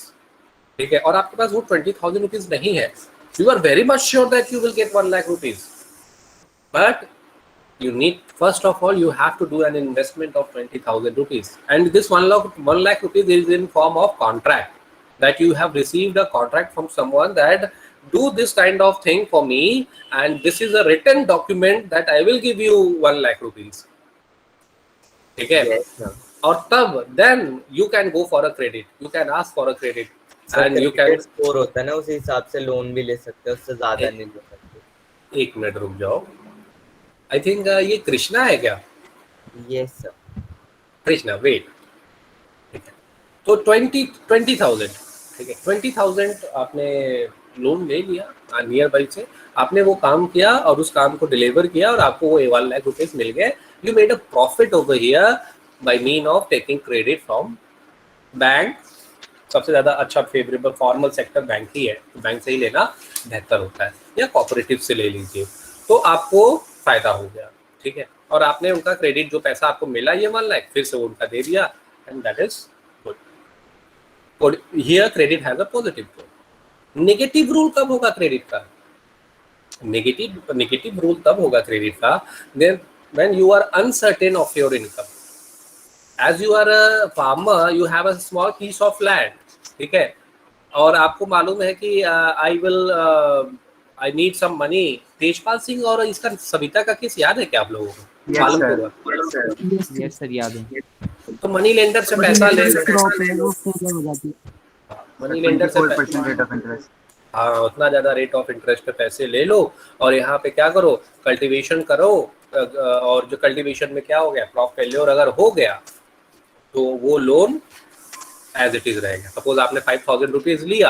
[SPEAKER 1] ठीक है, और आपके पास वो 20,000 रुपीज नहीं है, you are very much sure that you will get 1 lakh rupees, but you need, first of all you have to do an investment of 20,000 rupees, and this 1 lakh rupees is in form of contract, that you have received a contract from someone that do this kind of thing for me, and this is a written document that I will give you 1 lakh rupees. ठीक है,
[SPEAKER 7] Yes, sir.
[SPEAKER 1] और तब then you can go for a credit, you can ask for a credit, and you can
[SPEAKER 7] score होता है ना, उसी हिसाब से लोन भी ले सकते हैं, उससे ज्यादा नहीं ले सकते।
[SPEAKER 1] 1 मिनट रुक जाओ, आई थिंक ये कृष्णा है क्या?
[SPEAKER 7] Yes sir.
[SPEAKER 1] कृष्णा, वेट। ठीक है, तो 20,000, ठीक है, 20,000 आपने लोन ले लिया नियर बाई से, आपने वो काम किया और उस काम को डिलीवर किया और आपको वो 1 लाख रुपीज मिल गए। You made a profit over here bye mean of taking credit from bank. सबसे ज़्यादा अच्छा फेवरेबल फॉर्मल सेक्टर बैंक ही है, तो बैंक से ही लेना बेहतर होता है, या कोऑपरेटिव से ले लीजिए, तो आपको फायदा हो गया। ठीक है, और आपने उनका क्रेडिट, जो पैसा आपको मिला ये 1 लाख, फिर से वो उनका दे दिया, and that is good. Here credit has a positive role. Negative rule कब होगा क्रेडिट का? नेगेटिव रूल तब होगा क्रेडिट का when you are uncertain of your income. As you are a farmer, you have a small piece of land, ठीक है, और आपको मालूम है कि I need some money. Tejpal Singh और इसका सविता का केस याद है क्या आप लोगों को?
[SPEAKER 3] Yes,
[SPEAKER 1] मालूम
[SPEAKER 3] sir.
[SPEAKER 1] होगा।
[SPEAKER 3] Yes, sir.
[SPEAKER 2] यस सर, याद है।
[SPEAKER 1] तो मनी लेंडर से पैसा ले
[SPEAKER 5] क्रॉप है वो फेल हो जाती है।
[SPEAKER 1] मनी लेंडर से
[SPEAKER 3] 24% रेट ऑफ इंटरेस्ट।
[SPEAKER 1] हाँ, उतना ज़्यादा रेट ऑफ इंटरेस्ट पे पैसे ले लो और यहाँ पे क्या करो, कल्टीवेशन करो, और जो कल्टीवेशन में क्या हो गया, क्रॉप फेल्योर अगर हो गया तो वो लोन एज इट इज रहेगा। सपोज आपने 5,000 रुपीज लिया,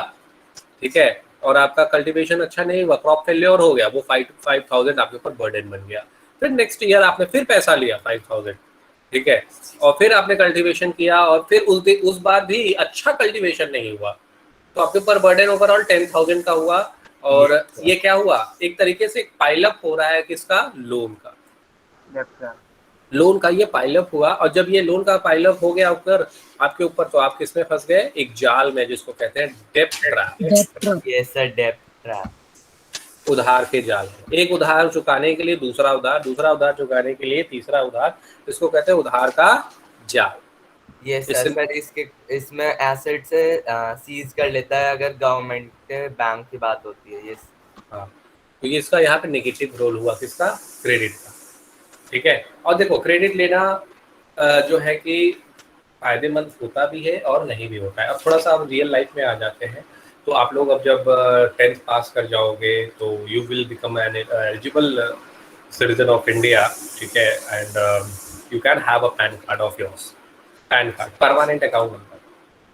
[SPEAKER 1] ठीक है, और आपका कल्टीवेशन अच्छा नहीं हुआ, क्रॉप फेल्योर हो गया, वो 5,000 आपके ऊपर बर्डन बन गया। फिर नेक्स्ट ईयर आपने फिर पैसा लिया 5,000, ठीक है, और फिर आपने कल्टीवेशन किया और फिर उस बार भी अच्छा कल्टीवेशन नहीं हुआ, तो आपके ऊपर बर्डन ओवरऑल 10,000 का हुआ। और ये क्या हुआ, एक तरीके से पाइल अप हो रहा है किसका, लोन का। लोन का ये पाइलअप हुआ, और जब ये लोन का पाइलअप हो गया ऊपर आपके ऊपर, तो आप किसमें फंस गए? एक जाल में, जिसको कहते हैं डेब्ट trap,
[SPEAKER 5] debt trap.
[SPEAKER 7] Yes sir, डेब्ट ट्रैप।
[SPEAKER 1] उधार के जाल में। एक उधार चुकाने के लिए दूसरा उधार, दूसरा उधार चुकाने के लिए तीसरा उधार, इसको कहते हैं उधार का जाल।
[SPEAKER 7] Yes sir.
[SPEAKER 1] इससे
[SPEAKER 7] सर इसमें एसेट से सीज कर लेता है अगर गवर्नमेंट के बैंक की बात होती है। यस।
[SPEAKER 1] हाँ, तो ये इसका यहाँ पे नेगेटिव रोल हुआ, किसका? क्रेडिट का। ठीक है, और देखो क्रेडिट लेना जो है कि फायदेमंद होता भी है और नहीं भी होता है। अब थोड़ा सा आप रियल लाइफ में आ जाते हैं, तो आप लोग अब जब 10th पास कर जाओगे तो you will become an eligible citizen of India. ठीक है, and you can have a pan card of yours, pan card, permanent account number.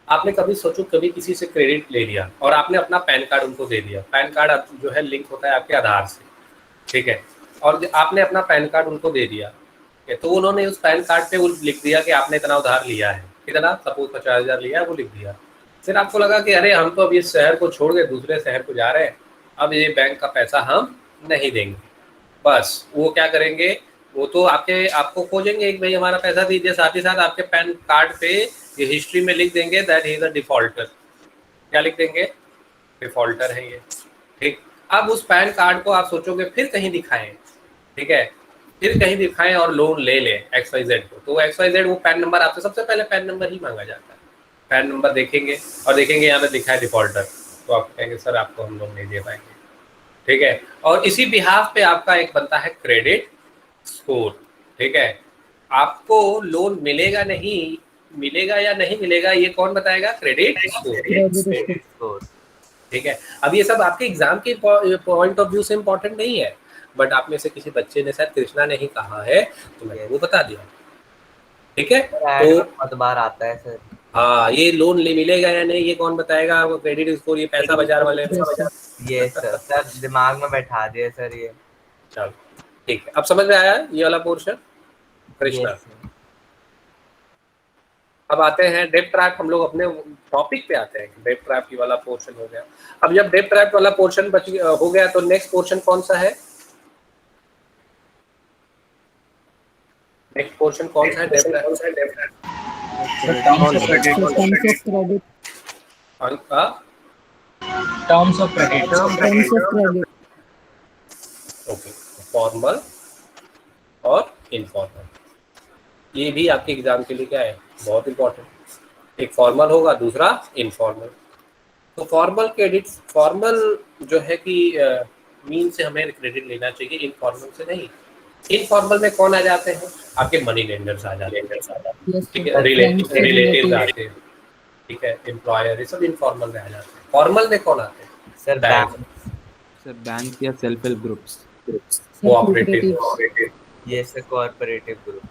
[SPEAKER 1] आपने कभी सोचो, कभी किसी से क्रेडिट ले लिया और आपने अपना पैन कार्ड उनको दे दिया। पैन कार्ड जो है लिंक होता है आपके आधार से, ठीक है, और आपने अपना पैन कार्ड उनको दे दिया, ठीक है, तो उन्होंने उस पैन कार्ड पे वो लिख दिया कि आपने इतना उधार लिया है, कितना, सपोज 50,000 लिया है, वो लिख दिया। फिर आपको लगा कि अरे हम तो अब इस शहर को छोड़ के दूसरे शहर को जा रहे हैं, अब ये बैंक का पैसा हम नहीं देंगे। बस वो क्या करेंगे, वो तो आपको खोजेंगे कि भाई हमारा पैसा दीजिए, साथ ही साथ आपके पैन कार्ड पे ये हिस्ट्री में लिख देंगे that he is a defaulter. क्या लिख देंगे? डिफॉल्टर है ये। ठीक, अब उस पैन कार्ड को आप सोचोगे फिर कहीं दिखाएं, ठीक है, फिर कहीं दिखाएं और लोन ले लें XYZ को, तो XYZ वो पैन नंबर आपसे सबसे पहले पैन नंबर ही मांगा जाता है। पैन नंबर देखेंगे और देखेंगे यहाँ पे लिखा है डिफॉल्टर, तो आप कहेंगे सर आपको हम लोन नहीं दे पाएंगे। ठीक है, और इसी बिहाफ पे आपका एक बनता है क्रेडिट स्कोर। ठीक है, आपको लोन मिलेगा नहीं, मिलेगा या नहीं मिलेगा, ये कौन बताएगा? Credit score.
[SPEAKER 5] Credit score.
[SPEAKER 1] ठीक है, अब ये सब आपके एग्जाम के पॉइंट ऑफ व्यू से इम्पोर्टेंट नहीं है, बट आप में से किसी बच्चे ने, शायद कृष्णा ने ही कहा है, तो मैंने वो बता दिया। ठीक है, तो
[SPEAKER 7] बहुत बार आता है सर।
[SPEAKER 1] हाँ, ये लोन ले मिलेगा या नहीं, ये कौन बताएगा? वो क्रेडिट स्कोर, ये पैसा बाजार वाले।
[SPEAKER 7] ये सर दिमाग में बैठा दिया सर ये।
[SPEAKER 1] चलो ठीक है, अब समझ में आया ये वाला पोर्शन कृष्णा।
[SPEAKER 7] Yes, sir.
[SPEAKER 1] अब आते हैं डेब्ट ट्रैप, हम लोग अपने टॉपिक पे आते हैं। डेब्ट ट्रैप की वाला पोर्शन हो गया। अब जब डेब्ट ट्रैप वाला पोर्शन हो गया, तो नेक्स्ट पोर्शन कौन सा है? नेक्स्ट पोर्शन कौन सा है डेब्ट trap?
[SPEAKER 5] Terms of credit.
[SPEAKER 3] Terms of credit.
[SPEAKER 5] Terms of credit.
[SPEAKER 1] Okay, formal और इनफॉर्मल, ये भी आपके एग्जाम के लिए क्या है? बहुत इंपॉर्टेंट। एक फॉर्मल होगा, दूसरा इनफॉर्मल। तो फॉर्मल क्रेडिट, फॉर्मल जो है कि मीन से हमें क्रेडिट लेना चाहिए, इनफॉर्मल से नहीं। इनफॉर्मल में कौन आ जाते हैं? आपके मनी लेंडर्स आ जाते हैं, ठीक है, रिलेटिव्स आते हैं, ठीक है, एम्प्लॉयर, ये सब इनफॉर्मल में आ जाते हैं। फॉर्मल में कौन आते हैं?
[SPEAKER 7] सर
[SPEAKER 1] बैंक,
[SPEAKER 2] सर बैंक या सेल्फ हेल्प ग्रुप्स,
[SPEAKER 1] कोऑपरेटिव,
[SPEAKER 7] ये सर कोऑपरेटिव ग्रुप।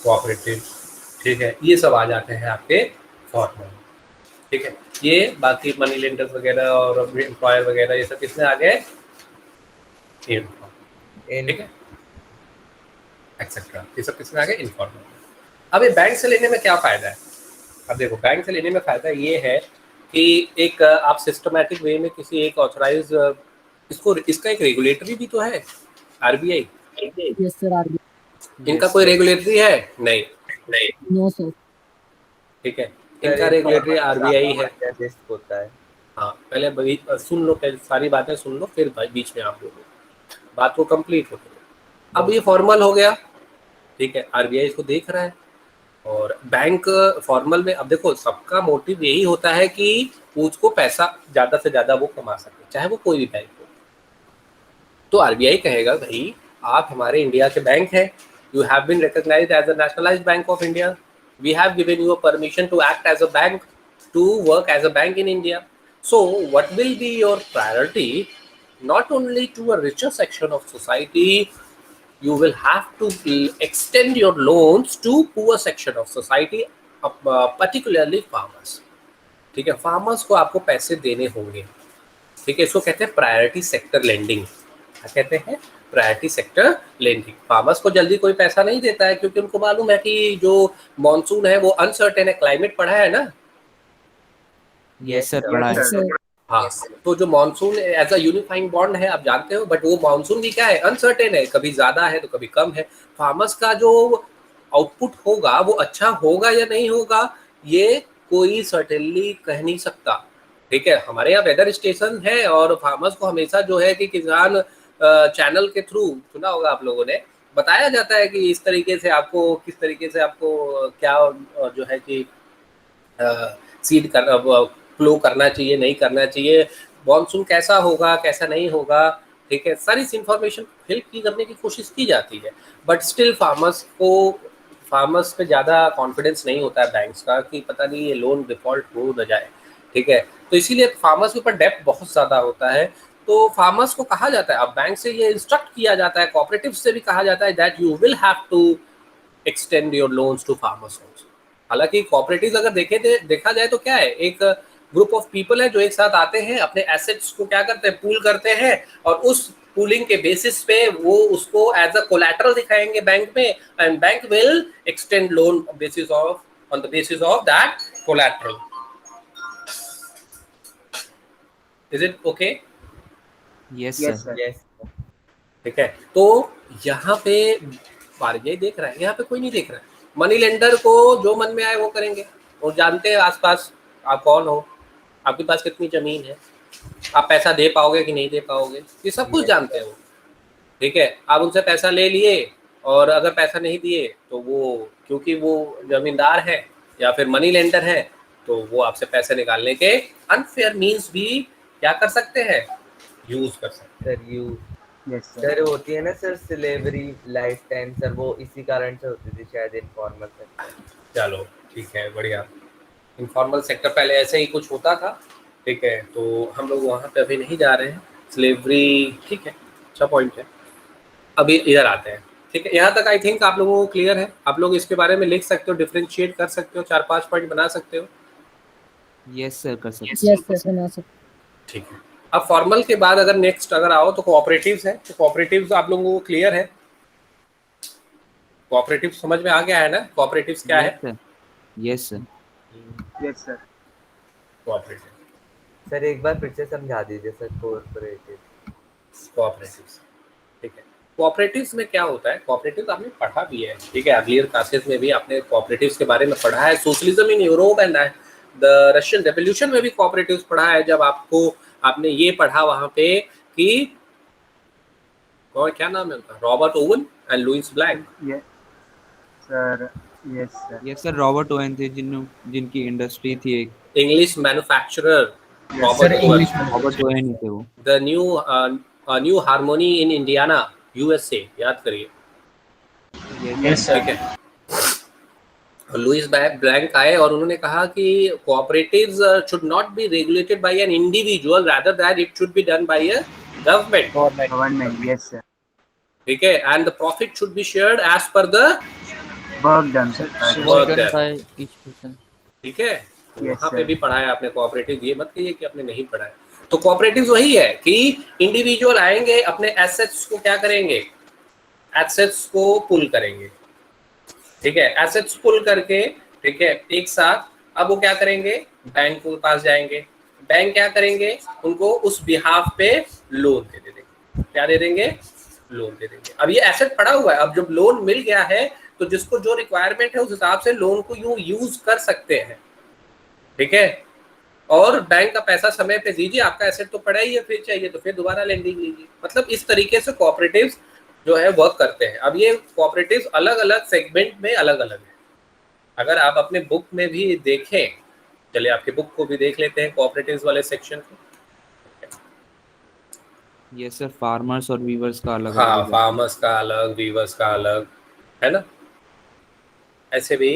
[SPEAKER 1] कोऑपरेटिव, ठीक है, ये सब आ जाते हैं आपके फॉर्मल। ठीक है, ये बाकी मनी लेंडर्स वगैरह और एम्प्लॉयर वगैरह, ये सब किसमें आ गए? इनफॉर्मल। ठीक है, एक्सेट्रा, ये सब किसमें आ गए? इनफॉर्मल। अब ये बैंक से लेने में क्या फायदा है? अब देखो, बैंक से लेने में फायदा ये है कि एक आप सिस्टमैटिक वे में किसी एक ऑथराइज, इसका एक रेगुलेटरी भी तो है, RBI।
[SPEAKER 5] Yes sir. आरबीआई।
[SPEAKER 1] इनका कोई रेगुलेटरी है? नहीं।
[SPEAKER 5] No sir.
[SPEAKER 1] ठीक है, इनका रेगुलेटरी RBI है।
[SPEAKER 7] होता है।
[SPEAKER 1] हाँ, पहले सुन लो, पहले सारी बातें सुन लो, फिर बीच में आप बोलो, बात को कंप्लीट हो। अब ये फॉर्मल हो गया, ठीक है, RBI इसको देख रहा है। और बैंक फॉर्मल में, अब देखो सबका मोटिव यही होता है कि उसको पैसा ज़्यादा से ज़्यादा वो कमा सके, चाहे वो कोई भी बैंक हो। तो RBI कहेगा भाई आप हमारे इंडिया के बैंक हैं, you have been recognised as a nationalised bank of India, we have given you a permission to act as a bank, to work as a bank in India, so what will be your priority? Not only to a richer section of society, you will have to extend your loans to poor section of society, particularly farmers. ठीक है, farmers को आपको पैसे देने होंगे। ठीक है, इसको कहते हैं प्रायोरिटी सेक्टर लेंडिंग। क्या कहते हैं? Priority sector lending. फार्मर्स को जल्दी कोई पैसा नहीं देता है, क्योंकि उनको मालूम है कि जो मॉनसून है वो अनसर्टेन है। क्लाइमेट पढ़ा है ना?
[SPEAKER 2] यस सर, पढ़ा है।
[SPEAKER 1] हाँ, तो जो monsoon as a unifying bond है, आप जानते हो, बट वो मानसून भी क्या है? अनसर्टेन है, कभी ज्यादा है तो कभी कम है। फार्मर्स का जो आउटपुट होगा वो अच्छा होगा या नहीं होगा, ये कोई सर्टेनली कह नहीं सकता। ठीक है, हमारे यहाँ वेदर स्टेशन है और फार्मर्स को हमेशा जो है कि किसान चैनल के थ्रू, सुना होगा आप लोगों ने, बताया जाता है कि इस तरीके से आपको, किस तरीके से आपको क्या जो है कि सीड कर फ्लो करना चाहिए, नहीं करना चाहिए, मॉनसून कैसा होगा कैसा नहीं होगा। ठीक है, सारी इन्फॉर्मेशन हेल्प की करने की कोशिश की जाती है, बट स्टिल फार्मर्स पे ज़्यादा कॉन्फिडेंस नहीं होता है बैंक्स का कि पता नहीं ये लोन डिफॉल्ट हो न जाए। ठीक है, तो इसीलिए फार्मर्स के ऊपर डेप्थ बहुत ज़्यादा होता है। तो फार्मर्स को कहा जाता है, अब बैंक से ये इंस्ट्रक्ट किया जाता है, कोऑपरेटिव से भी कहा जाता है that you will have to extend your loans to farmers also. हालांकि कोऑपरेटिव अगर देखा जाए तो क्या है, एक ग्रुप ऑफ पीपल है जो एक साथ आते हैं, अपने एसेट्स को क्या करते हैं, पूल करते हैं, और उस पूलिंग के बेसिस पे वो उसको एज अ कोलैटरल दिखाएंगे बैंक में, and bank will extend loan basis of on the basis of that collateral. Is it okay?
[SPEAKER 2] Yes
[SPEAKER 3] Yes,
[SPEAKER 2] sir.
[SPEAKER 3] sir.
[SPEAKER 7] Yes
[SPEAKER 1] ठीक है, तो यहाँ पे आरबीआई देख रहा है, यहाँ पे कोई नहीं देख रहा है। मनी लेंडर को जो मन में आए वो करेंगे, और जानते हैं आसपास आप कौन हो, आपके पास कितनी जमीन है, आप पैसा दे पाओगे कि नहीं दे पाओगे, ये सब कुछ जानते हैं वो। ठीक है, आप उनसे पैसा ले लिए और अगर पैसा नहीं दिए तो वो, क्योंकि वो जमींदार है या फिर मनी लेंडर है, तो वो आपसे पैसे निकालने के अनफेयर मीन्स भी क्या कर सकते हैं, यूज कर सकते हैं।
[SPEAKER 7] Sir you
[SPEAKER 3] Yes, sir.
[SPEAKER 7] Sir होती है ना sir salivary life time sir, वो इसी कारण से होती थी शायद इनफॉर्मल सेक्टर।
[SPEAKER 1] चलो ठीक है, बढ़िया। इनफॉर्मल सेक्टर पहले ऐसे ही कुछ होता था। ठीक है, तो हम लोग वहाँ पे अभी नहीं जा रहे हैं, स्लेवरी। ठीक है, अच्छा पॉइंट है। अभी इधर आते हैं। ठीक है, यहाँ तक आई थिंक आप लोगों को क्लियर है। आप लोग इसके बारे में लिख सकते हो, डिफ्रेंशिएट कर सकते हो, 4-5 पॉइंट बना सकते हो।
[SPEAKER 2] यस सर, कर सकते
[SPEAKER 5] Yes, sir. बना सकते।
[SPEAKER 1] ठीक है, अब फॉर्मल के बाद अगर नेक्स्ट अगर आओ तो कोऑपरेटिव्स है। तो कोऑपरेटिव्स आप लोगों को क्लियर है? कोऑपरेटिव समझ में आ गया है ना, कोऑपरेटिव्स क्या है?
[SPEAKER 2] Sir. Yes sir.
[SPEAKER 3] Yes, sir.
[SPEAKER 1] Cooperative,
[SPEAKER 7] sir एक बार फिर से समझा दीजिए सर कोऑपरेटिव।
[SPEAKER 1] कोऑपरेटिव्स। ठीक है, कोऑपरेटिव्स में क्या होता है, कोऑपरेटिव्स आपने पढ़ा भी है। ठीक है, अर्लियर क्लासेस में भी आपने कोऑपरेटिव्स के बारे में पढ़ा है। Socialism in Europe and the Russian revolution में भी कोऑपरेटिव्स पढ़ा है। जब आपने ये पढ़ा वहां पे कि और क्या नाम है उनका, Robert Owen and Louis Blanc.
[SPEAKER 3] Yes, sir. Yes, sir.
[SPEAKER 2] Yes sir, Robert Owen थे जिनकी इंडस्ट्री थी एक।
[SPEAKER 1] English manufacturer
[SPEAKER 3] Yes,
[SPEAKER 1] Robert
[SPEAKER 3] sir.
[SPEAKER 1] Owen,
[SPEAKER 2] Robert Owen ही थे वो।
[SPEAKER 1] The New Harmony in Indiana USA, याद करिए।
[SPEAKER 3] Yes, sir.
[SPEAKER 1] ठीक है, लुइस ब्लैंक आए और उन्होंने कहा कि cooperatives should not be regulated by an individual, rather that it should be done by a government.
[SPEAKER 3] Government. Yes, sir.
[SPEAKER 1] ठीक है, and the profit should be shared as per the
[SPEAKER 3] Work done, sir.
[SPEAKER 1] Work
[SPEAKER 6] done
[SPEAKER 1] there.
[SPEAKER 6] by each person.
[SPEAKER 1] ठीक है,
[SPEAKER 3] Yes,
[SPEAKER 1] वहाँ पे
[SPEAKER 3] sir.
[SPEAKER 1] भी पढ़ा है आपने कोऑपरेटिव, ये मत कहिए कि आपने नहीं पढ़ा है। तो कोऑपरेटिव वही है कि इंडिविजुअल आएंगे, अपने एसेट्स को क्या करेंगे, एसेट्स को पुल करेंगे। ठीक है, एसेट्स पुल करके, ठीक है, एक साथ अब वो क्या करेंगे, बैंक के पास जाएंगे। बैंक क्या करेंगे, उनको उस बिहाफ पे लोन दे देंगे। क्या दे देंगे, लोन दे देंगे। अब ये एसेट पड़ा हुआ है, अब जब लोन मिल गया है तो जिसको जो रिक्वायरमेंट है उस हिसाब से लोन को यूं यूज कर सकते हैं। ठीक है, और बैंक का पैसा समय पे दीजिए, आपका एसेट तो पड़ा ही है, फिर चाहिए तो फिर दोबारा लेंडिंग लीजिए। मतलब इस तरीके से कोऑपरेटिव्स जो है वर्क करते हैं। अब ये कोऑपरेटिव्स अलग अलग सेगमेंट में अलग अलग है। अगर आप अपने बुक में भी देखें, चलिए आपके बुक को भी देख लेते हैं, कोऑपरेटिव्स वाले सेक्शन को।
[SPEAKER 2] यस सर, फार्मर्स और वीवर्स का अलग
[SPEAKER 1] हाँ,
[SPEAKER 2] अलग है।
[SPEAKER 1] फार्मर्स का अलग, वीवर्स का अलग, है ना। ऐसे भी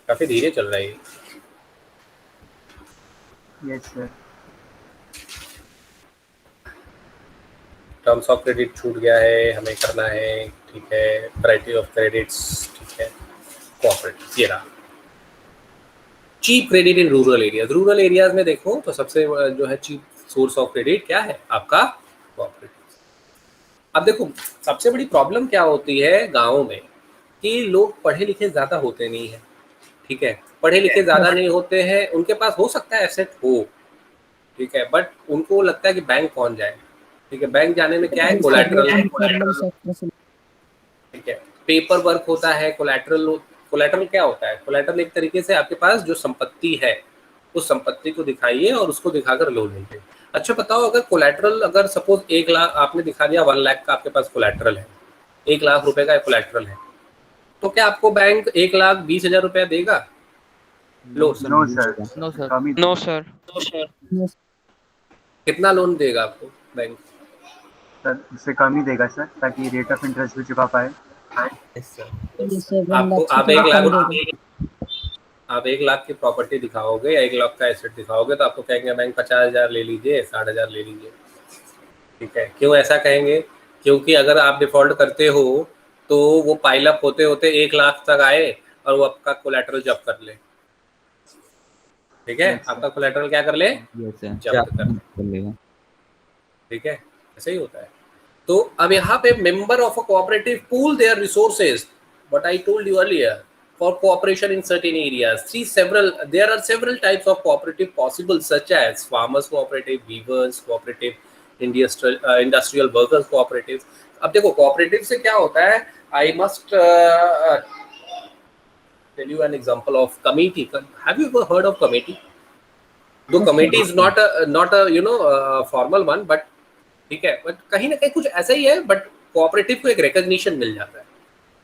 [SPEAKER 1] काफी धीरे चल रहा है ये।
[SPEAKER 3] Yes, sir.
[SPEAKER 1] Terms of credit छूट गया है, हमें करना है। ठीक है, वैरायटी ऑफ क्रेडिट्स। ठीक है, कोऑपरेटिव ये रहा। Cheap credit in rural areas. Rural areas में देखो तो सबसे जो है चीप सोर्स ऑफ क्रेडिट क्या है, आपका कोऑपरेटिव। अब देखो सबसे बड़ी प्रॉब्लम क्या होती है गाँव में, कि लोग पढ़े लिखे ज़्यादा होते नहीं हैं। ठीक है, पढ़े लिखे ज़्यादा नहीं होते हैं, उनके पास हो सकता है एसेट हो, ठीक है, बट उनको लगता है कि बैंक कौन जाए। ठीक है, बैंक जाने में क्या है, कोलैटरल।
[SPEAKER 5] Informal sector से।
[SPEAKER 1] पेपर वर्क होता है, कोलैटरल। कोलैटरल क्या होता है? कोलैटरल एक तरीके से आपके पास जो संपत्ति है उस संपत्ति को दिखाइए और उसको दिखाकर लोन लीजिए। अच्छा बताओ, अगर कोलैटरल, अगर सपोज 1 लाख आपने दिखा दिया, 1 लाख का आपके पास कोलैटरल है, 1 लाख रुपए का कोलैटरल है, तो क्या आपको बैंक 1,20,000 रुपया देगा loan?
[SPEAKER 3] No sir,
[SPEAKER 6] no sir.
[SPEAKER 3] कमी
[SPEAKER 8] नो सर।
[SPEAKER 1] कितना लोन देगा आपको बैंक?
[SPEAKER 3] सर उससे कम ही देगा सर, ताकि रेट ऑफ इंटरेस्ट भी चुका पाए।
[SPEAKER 7] Yes sir.
[SPEAKER 5] जैसे 1
[SPEAKER 1] आपको
[SPEAKER 5] लाख से
[SPEAKER 1] आप
[SPEAKER 5] थोड़ा
[SPEAKER 1] 1 लाख
[SPEAKER 5] कम देगा।
[SPEAKER 1] आप 1 लाख की प्रॉपर्टी दिखाओगे या 1 लाख का एसेट दिखाओगे तो आपको कहेंगे बैंक 50,000 ले लीजिए, 60,000 ले लीजिए। ठीक है, क्यों ऐसा कहेंगे? क्योंकि अगर आप डिफॉल्ट करते हो तो वो पाइल अप होते होते 1 लाख तक आए और वो आपका कोलैटरल जब्त कर ले। ठीक है,
[SPEAKER 3] Yes, sir.
[SPEAKER 1] आपका कोलैटरल क्या कर ले?
[SPEAKER 2] Yes, sir.
[SPEAKER 1] जब्त कर ले।
[SPEAKER 2] कर लेगा।
[SPEAKER 1] ठीक है, ऐसे ही होता है। तो अब यहाँ पे member of a cooperative pool their resources, but I told you earlier, for cooperation in certain areas. There are several types of cooperative possible, such as farmers cooperative, weavers cooperative, industrial workers cooperative. अब देखो cooperative से क्या होता है, I must tell you an example of committee. Have you ever heard of committee? Though committee is not a formal one, but ठीक है, but कहीं ना कहीं कुछ ऐसा ही है, but cooperative को एक recognition मिल जाता है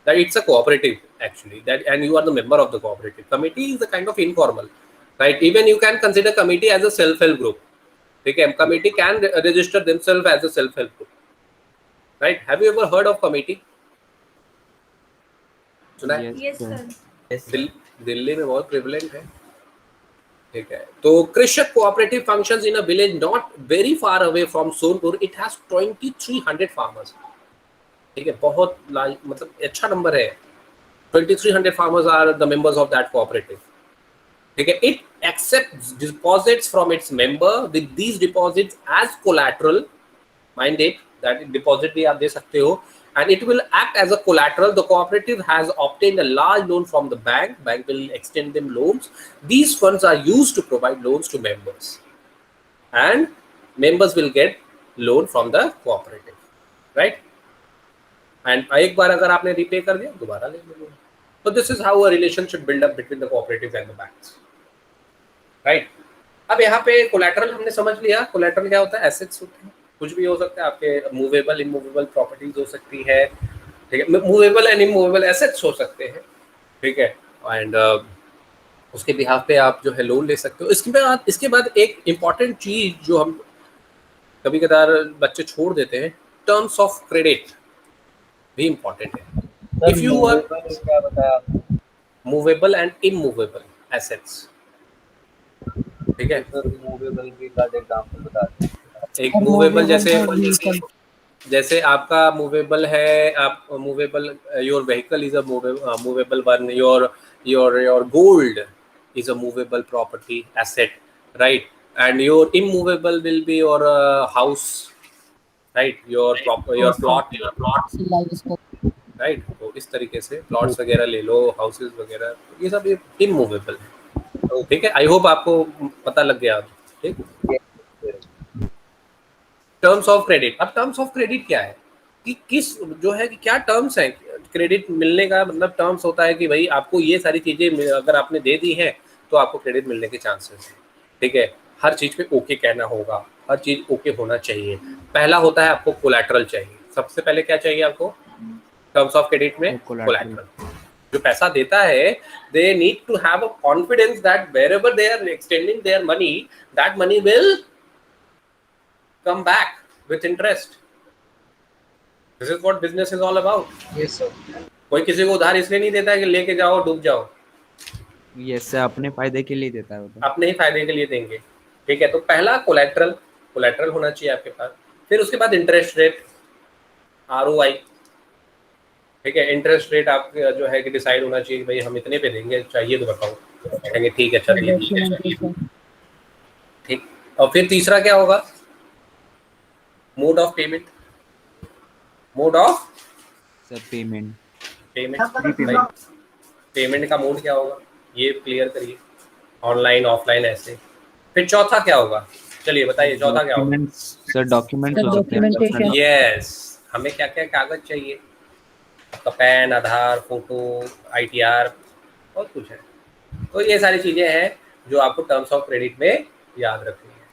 [SPEAKER 1] that it's a cooperative actually, that and you are the member of the cooperative. Committee is a kind of informal, right? Even you can consider committee as a self-help group. Okay, committee can register themselves as a self-help group, right? Have you ever heard of committee? सुना है?
[SPEAKER 2] Yes, sir.
[SPEAKER 1] Delhi में बहुत prevalent है। ठीक है, तो Krishak cooperative functions in a village not very far away from Sonpur, it has 2300 farmers. ठीक है, बहुत मतलब अच्छा नंबर है। 2300 farmers are the members of that cooperative. ठीक है, it accepts deposits from its member with these deposits as collateral. Mind it that deposit भी आप दे सकते हो, and it will act as a collateral. The cooperative has obtained a large loan from the bank. Bank will extend them loans. These funds are used to provide loans to members, and members will get loan from the cooperative, right? And एक बार अगर आपने repay कर दिया, दोबारा ले लो। So this is how a relationship build up between the cooperatives and the banks, right? अब यहाँ पे collateral हमने समझ लिया। collateral क्या होता है? assets होते हैं, कुछ भी हो सकता है, आपके मूवेबल इमूवेबल प्रॉपर्टीज हो सकती है। ठीक है, मूवेबल एंड इमूवेबल एसेट्स हो सकते हैं। ठीक है, एंड उसके बिहाफ पे आप जो है लोन ले सकते हो। इसके बाद एक इम्पॉर्टेंट चीज जो हम कभी कदार बच्चे छोड़ देते हैं, टर्म्स ऑफ क्रेडिट भी इम्पॉर्टेंट है। इफ यू आर
[SPEAKER 7] क्या बताया
[SPEAKER 1] मूवेबल एंड इमूवेबल एसेट्स। ठीक है,
[SPEAKER 7] मूवेबल की का एग्जांपल बता दें।
[SPEAKER 1] एक मूवेबल जैसे आपका मूवेबल है, आप movable, your vehicle is a movable one, your gold is a movable property asset, right? And your immovable will be your house, right? Your plot, right? तो इस तरीके से प्लॉट्स वगैरह ले लो, हाउसेस वगैरह, ये सब इमूवेबल है। ठीक है, आई होप आपको पता लग गया। ठीक, टर्म्स ऑफ क्रेडिट। अब टर्म्स ऑफ क्रेडिट क्या है कि किस जो है कि क्या टर्म्स हैं क्रेडिट मिलने का? मतलब टर्म्स होता है कि भाई आपको ये सारी चीजें अगर आपने दे दी हैं तो आपको क्रेडिट मिलने के चांसेस हैं। ठीक है, हर चीज पे ओके कहना होगा, हर चीज ओके होना चाहिए। पहला होता है आपको कोलैटरल चाहिए। सबसे पहले क्या चाहिए आपको टर्म्स ऑफ क्रेडिट में? कोलैटरल। जो पैसा देता है, they need to have a confidence that wherever they are extending their money, that money will come back with interest. This is what business is all about.
[SPEAKER 7] Yes sir.
[SPEAKER 1] कोई किसी को उधार इसलिए नहीं देता है कि लेके जाओ डूब जाओ।
[SPEAKER 2] Yes, sir, अपने फायदे के लिए देता है वो तो।
[SPEAKER 1] अपने ही फायदे के लिए देंगे। ठीक है, तो पहला कोलैटरल होना चाहिए आपके पास। फिर उसके बाद इंटरेस्ट रेट, ROI। ठीक है, इंटरेस्ट रेट आप जो है कि डिसाइड होना चाहिए, भाई हम इतने पे देंगे, चाहिए तो बताओ। कहेंगे ठीक है, चलिए। ठीक, और फिर तीसरा क्या होगा? Mode of payment. Mode of
[SPEAKER 2] payment
[SPEAKER 1] का मोड क्या होगा, ये क्लियर करिए। ऑनलाइन, ऑफलाइन, ऐसे। फिर चौथा क्या होगा? चलिए बताइए, चौथा क्या होगा?
[SPEAKER 2] Sir document.
[SPEAKER 5] डॉक्यूमेंटेशन।
[SPEAKER 1] यस, हमें क्या क्या कागज चाहिए? आपका पैन, आधार, फोटो, ITR, बहुत कुछ है। तो ये सारी चीज़ें हैं जो आपको टर्म्स ऑफ क्रेडिट में याद रखनी है।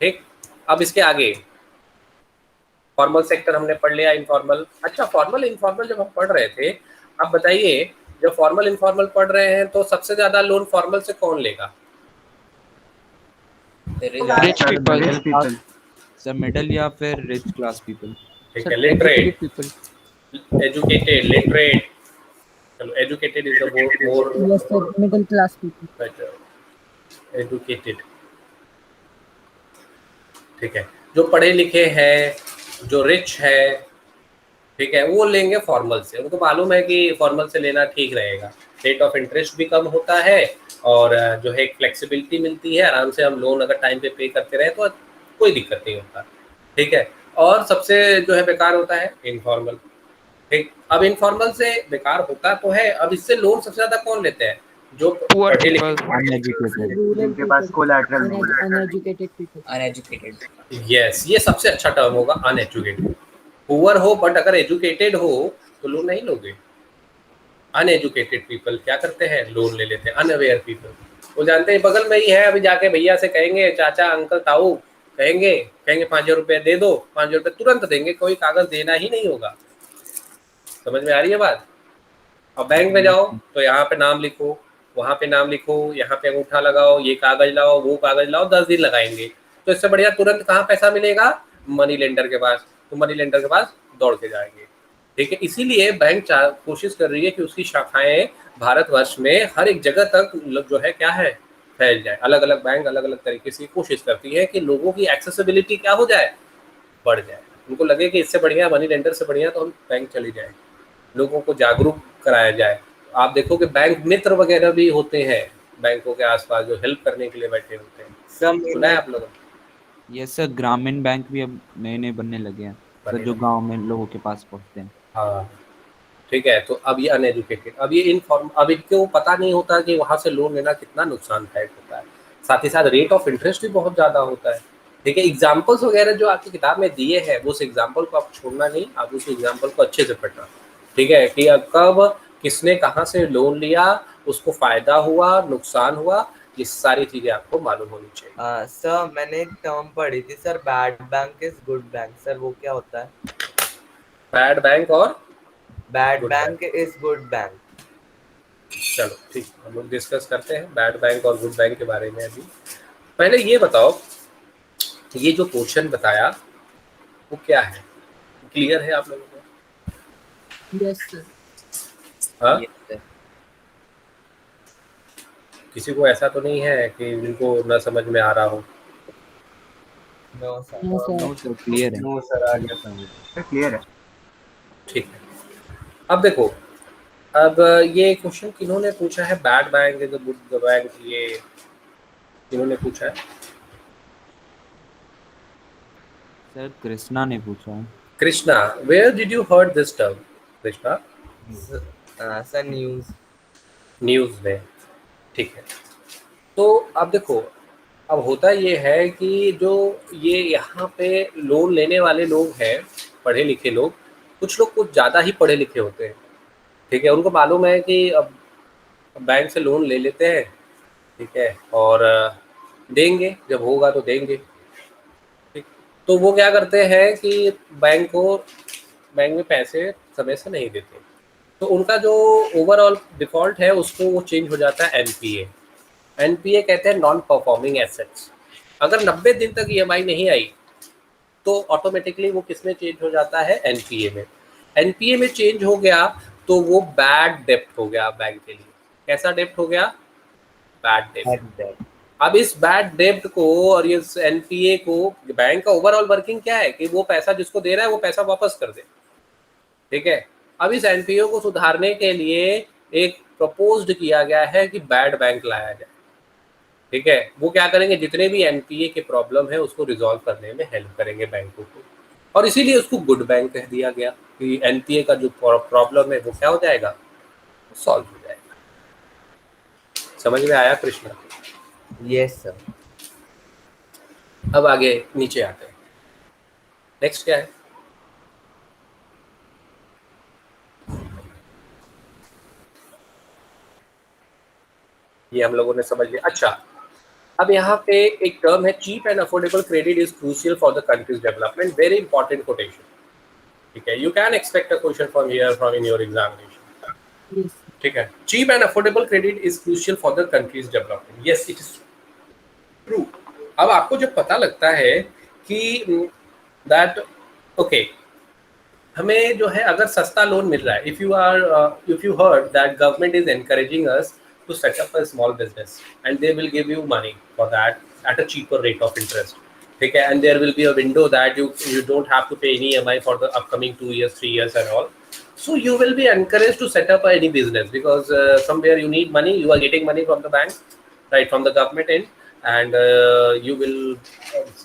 [SPEAKER 1] ठीक, अब इसके आगे फॉर्मल सेक्टर हमने पढ़ लिया, इनफॉर्मल। अच्छा, फॉर्मल इनफॉर्मल जब हम पढ़ रहे थे, आप बताइए, जब फॉर्मल इनफॉर्मल पढ़ रहे हैं तो सबसे ज्यादा लोन फॉर्मल से कौन लेगा?
[SPEAKER 6] Rich people.
[SPEAKER 3] Rich people.
[SPEAKER 2] Sir middle या फिर रिच क्लास पीपल।
[SPEAKER 1] ठीक
[SPEAKER 6] Sir,
[SPEAKER 1] है, literate,
[SPEAKER 6] educated people.
[SPEAKER 1] Educated, literate, चलो educated is the more
[SPEAKER 5] Yes, sir. Middle class people.
[SPEAKER 1] Better, educated. ठीक है, जो पढ़े लिखे हैं, जो रिच है, ठीक है, वो लेंगे फॉर्मल से। उनको मालूम है कि फॉर्मल से लेना ठीक रहेगा, रेट ऑफ इंटरेस्ट भी कम होता है और जो है एक फ्लेक्सिबिलिटी मिलती है, आराम से हम लोन अगर टाइम पे करते रहे तो कोई दिक्कत नहीं होता। ठीक है, और सबसे जो है बेकार होता है इनफॉर्मल। ठीक, अब इनफॉर्मल से बेकार होता तो है, अब इससे लोन सबसे ज्यादा कौन लेते हैं? जो
[SPEAKER 6] Poor
[SPEAKER 1] पढ़े
[SPEAKER 6] people.
[SPEAKER 1] लिखे।
[SPEAKER 2] अनएजुकेटेड।
[SPEAKER 5] Rural
[SPEAKER 3] जिनके पास
[SPEAKER 5] people.
[SPEAKER 3] कोलैटरल नहीं है।
[SPEAKER 5] Uneducated people.
[SPEAKER 4] अनएजुकेटेड।
[SPEAKER 1] यस, ये सबसे अच्छा टर्म होगा, अनएजुकेटेड। पुअर हो बट अगर एजुकेटेड हो तो लोन नहीं लोगे। अनएजुकेटेड पीपल क्या करते हैं? लोन ले लेते हैं। अनअवेयर पीपल, वो जानते हैं बगल में ही है, अभी जाके भैया से कहेंगे, चाचा, अंकल, ताऊ, कहेंगे कहेंगे 5,000 रुपये दे दो, 5,000 रुपये तुरंत देंगे, कोई कागज देना ही नहीं होगा। समझ में आ रही है बात? और बैंक में जाओ तो यहाँ पे नाम लिखो, वहाँ पे नाम लिखो, यहाँ पे अंगूठा लगाओ, ये कागज लाओ, वो कागज लाओ, 10 दिन लगाएंगे। तो इससे बढ़िया तुरंत कहाँ पैसा मिलेगा? मनी लेंडर के पास। तो मनी लेंडर के पास दौड़ के जाएंगे। ठीक है, इसीलिए बैंक कोशिश कर रही है कि उसकी शाखाएं भारतवर्ष में हर एक जगह तक जो है क्या है, फैल जाए। अलग अलग बैंक अलग अलग तरीके से कोशिश करती है कि लोगों की एक्सेसिबिलिटी क्या हो जाए, बढ़ जाए। उनको लगे कि इससे बढ़िया मनी लेंडर से बढ़िया तो हम बैंक चली जाए, लोगों को जागरूक कराया जाए। आप देखो कि बैंक मित्र वगैरह भी होते हैं बैंकों के आसपास, जो हेल्प करने के लिए बैठे होते हैं। सुना है आप लोगों ने?
[SPEAKER 2] यस सर, ग्रामीण बैंक भी अब नए नए बनने लगे हैं सर, जो गांव में लोगों के पास पहुंचते हैं।
[SPEAKER 1] हाँ, ठीक है। तो अब ये अनएजुकेटेड, अब ये इनफॉर्म, अब इनको पता नहीं होता कि वहाँ से लोन लेना कितना नुकसानदायक होता है। साथ ही साथ रेट ऑफ इंटरेस्ट भी बहुत ज़्यादा होता है। ठीक है, एग्जाम्पल्स वगैरह जो आपकी किताब में दिए हैं, उस एग्जाम्पल को आप छोड़ना नहीं, आप उस एग्जाम्पल को अच्छे से पढ़ना। ठीक है, कि अब कब किसने कहाँ से लोन लिया, उसको फायदा हुआ, नुकसान हुआ, ये सारी चीज़ें आपको मालूम होनी चाहिए।
[SPEAKER 7] सर मैंने एक टर्म पढ़ी थी sir, bad bank is good bank. Sir वो क्या होता है?
[SPEAKER 1] बैड बैंक और
[SPEAKER 7] bad
[SPEAKER 1] Good
[SPEAKER 7] bank is good bank.
[SPEAKER 1] चलो ठीक, हम लोग डिस्कस करते हैं बैड बैंक और गुड बैंक के बारे में। अभी पहले ये बताओ, ये जो क्वेश्चन बताया वो क्या है? क्लियर है आप लोगों को?
[SPEAKER 5] Yes, sir.
[SPEAKER 1] हाँ,
[SPEAKER 4] Yes, sir.
[SPEAKER 1] किसी को ऐसा तो नहीं है कि जिनको ना समझ में आ रहा हो?
[SPEAKER 7] No sir.
[SPEAKER 5] No, sir.
[SPEAKER 2] No sir, clear है।
[SPEAKER 7] नो सर, आ गया समझ।
[SPEAKER 3] क्लियर है।
[SPEAKER 1] ठीक है, अब देखो, अब ये क्वेश्चन किन्होंने पूछा है? Bad bank is a good bank, ये किन्होंने पूछा है?
[SPEAKER 2] सर कृष्णा ने पूछा है।
[SPEAKER 1] Krishna, where did you heard this term Krishna?
[SPEAKER 7] Sir news.
[SPEAKER 1] News में। ठीक है, तो अब देखो, अब होता ये है कि जो ये यहाँ पे लोन लेने वाले लोग हैं, पढ़े लिखे लोग, कुछ लोग कुछ ज़्यादा ही पढ़े लिखे होते हैं। ठीक है, उनको मालूम है कि अब बैंक से लोन ले लेते हैं, ठीक है, और देंगे, जब होगा तो देंगे। ठीक, तो वो क्या करते हैं कि बैंक में पैसे समय से नहीं देते, तो उनका जो ओवरऑल डिफ़ॉल्ट है उसको वो चेंज हो जाता है एनपीए। एनपीए कहते हैं नॉन परफॉर्मिंग एसेट्स। अगर 90 दिन तक ईएमआई नहीं आई तो ऑटोमेटिकली वो किस में चेंज हो जाता है? एनपीए में। एनपीए में चेंज हो गया तो वो बैड डेप्ट हो गया बैंक के लिए। कैसा डेप्ट हो गया? बैड डेप्ट। अब इस बैड डेप्ट को और इस एनपीए को, बैंक का ओवरऑल वर्किंग क्या है कि वो पैसा जिसको दे रहा है वो पैसा वापस कर दे। ठीक है, अब इस एनपीए को सुधारने के लिए एक प्रपोज्ड किया गया है कि बैड बैंक लाया जाए। ठीक है, वो क्या करेंगे? जितने भी एनपीए के प्रॉब्लम है उसको रिजॉल्व करने में हेल्प करेंगे बैंकों को, और इसीलिए उसको गुड बैंक कह दिया गया कि एनपीए का जो प्रॉब्लम है वो क्या हो जाएगा? सॉल्व हो जाएगा। समझ में आया कृष्णा?
[SPEAKER 7] Yes sir.
[SPEAKER 1] अब आगे नीचे आते हैं, नेक्स्ट क्या है? ये हम लोगों ने समझ लिया। अच्छा, अब यहाँ पे एक टर्म है cheap and affordable credit is crucial for the country's development, very important quotation, ठीक है। You can expect a question from here from in your examination,
[SPEAKER 5] Yes.
[SPEAKER 1] ठीक है। Cheap and affordable credit is crucial for the country's development, yes it is true. अब आपको जब पता लगता है कि दैट ओके हमें जो है अगर सस्ता लोन मिल रहा है, if you heard that government is encouraging us to set up a small business and they will give you money for that at a cheaper rate of interest, ठीक है, and there will be a window that you don't have to pay any EMI for the upcoming 2 years 3 years and all, so you will be encouraged to set up any business because somewhere you need money, you are getting money from the bank, right, from the government end, and you will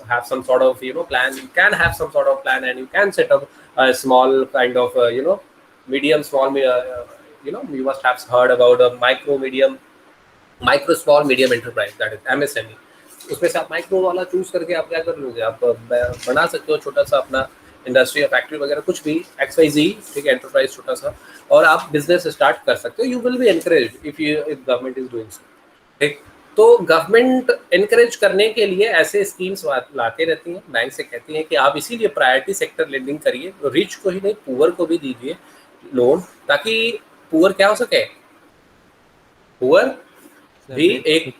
[SPEAKER 1] have some sort of plan, you can have some sort of plan and you can set up a small kind of medium small you must have heard about a micro small medium enterprise, that is MSME। उसमें से आप micro वाला choose करके आप क्या कर लोगे, आप बना सकते हो छोटा सा अपना इंडस्ट्री या फैक्ट्री वगैरह कुछ भी XYZ, ठीक है, एंटरप्राइज छोटा सा, और आप बिजनेस स्टार्ट कर सकते हो। You will be encourage if government is doing so, ठीक। तो गवर्नमेंट एनकरेज करने के लिए ऐसे स्कीम्स लाते रहती हैं, बैंक से कहती हैं कि आप इसीलिए प्रायोरिटी सेक्टर लेंडिंग करिए, रिच को ही नहीं पुअर को भी दीजिए लोन, ताकि पुअर क्या हो सके, पुअर भी एक,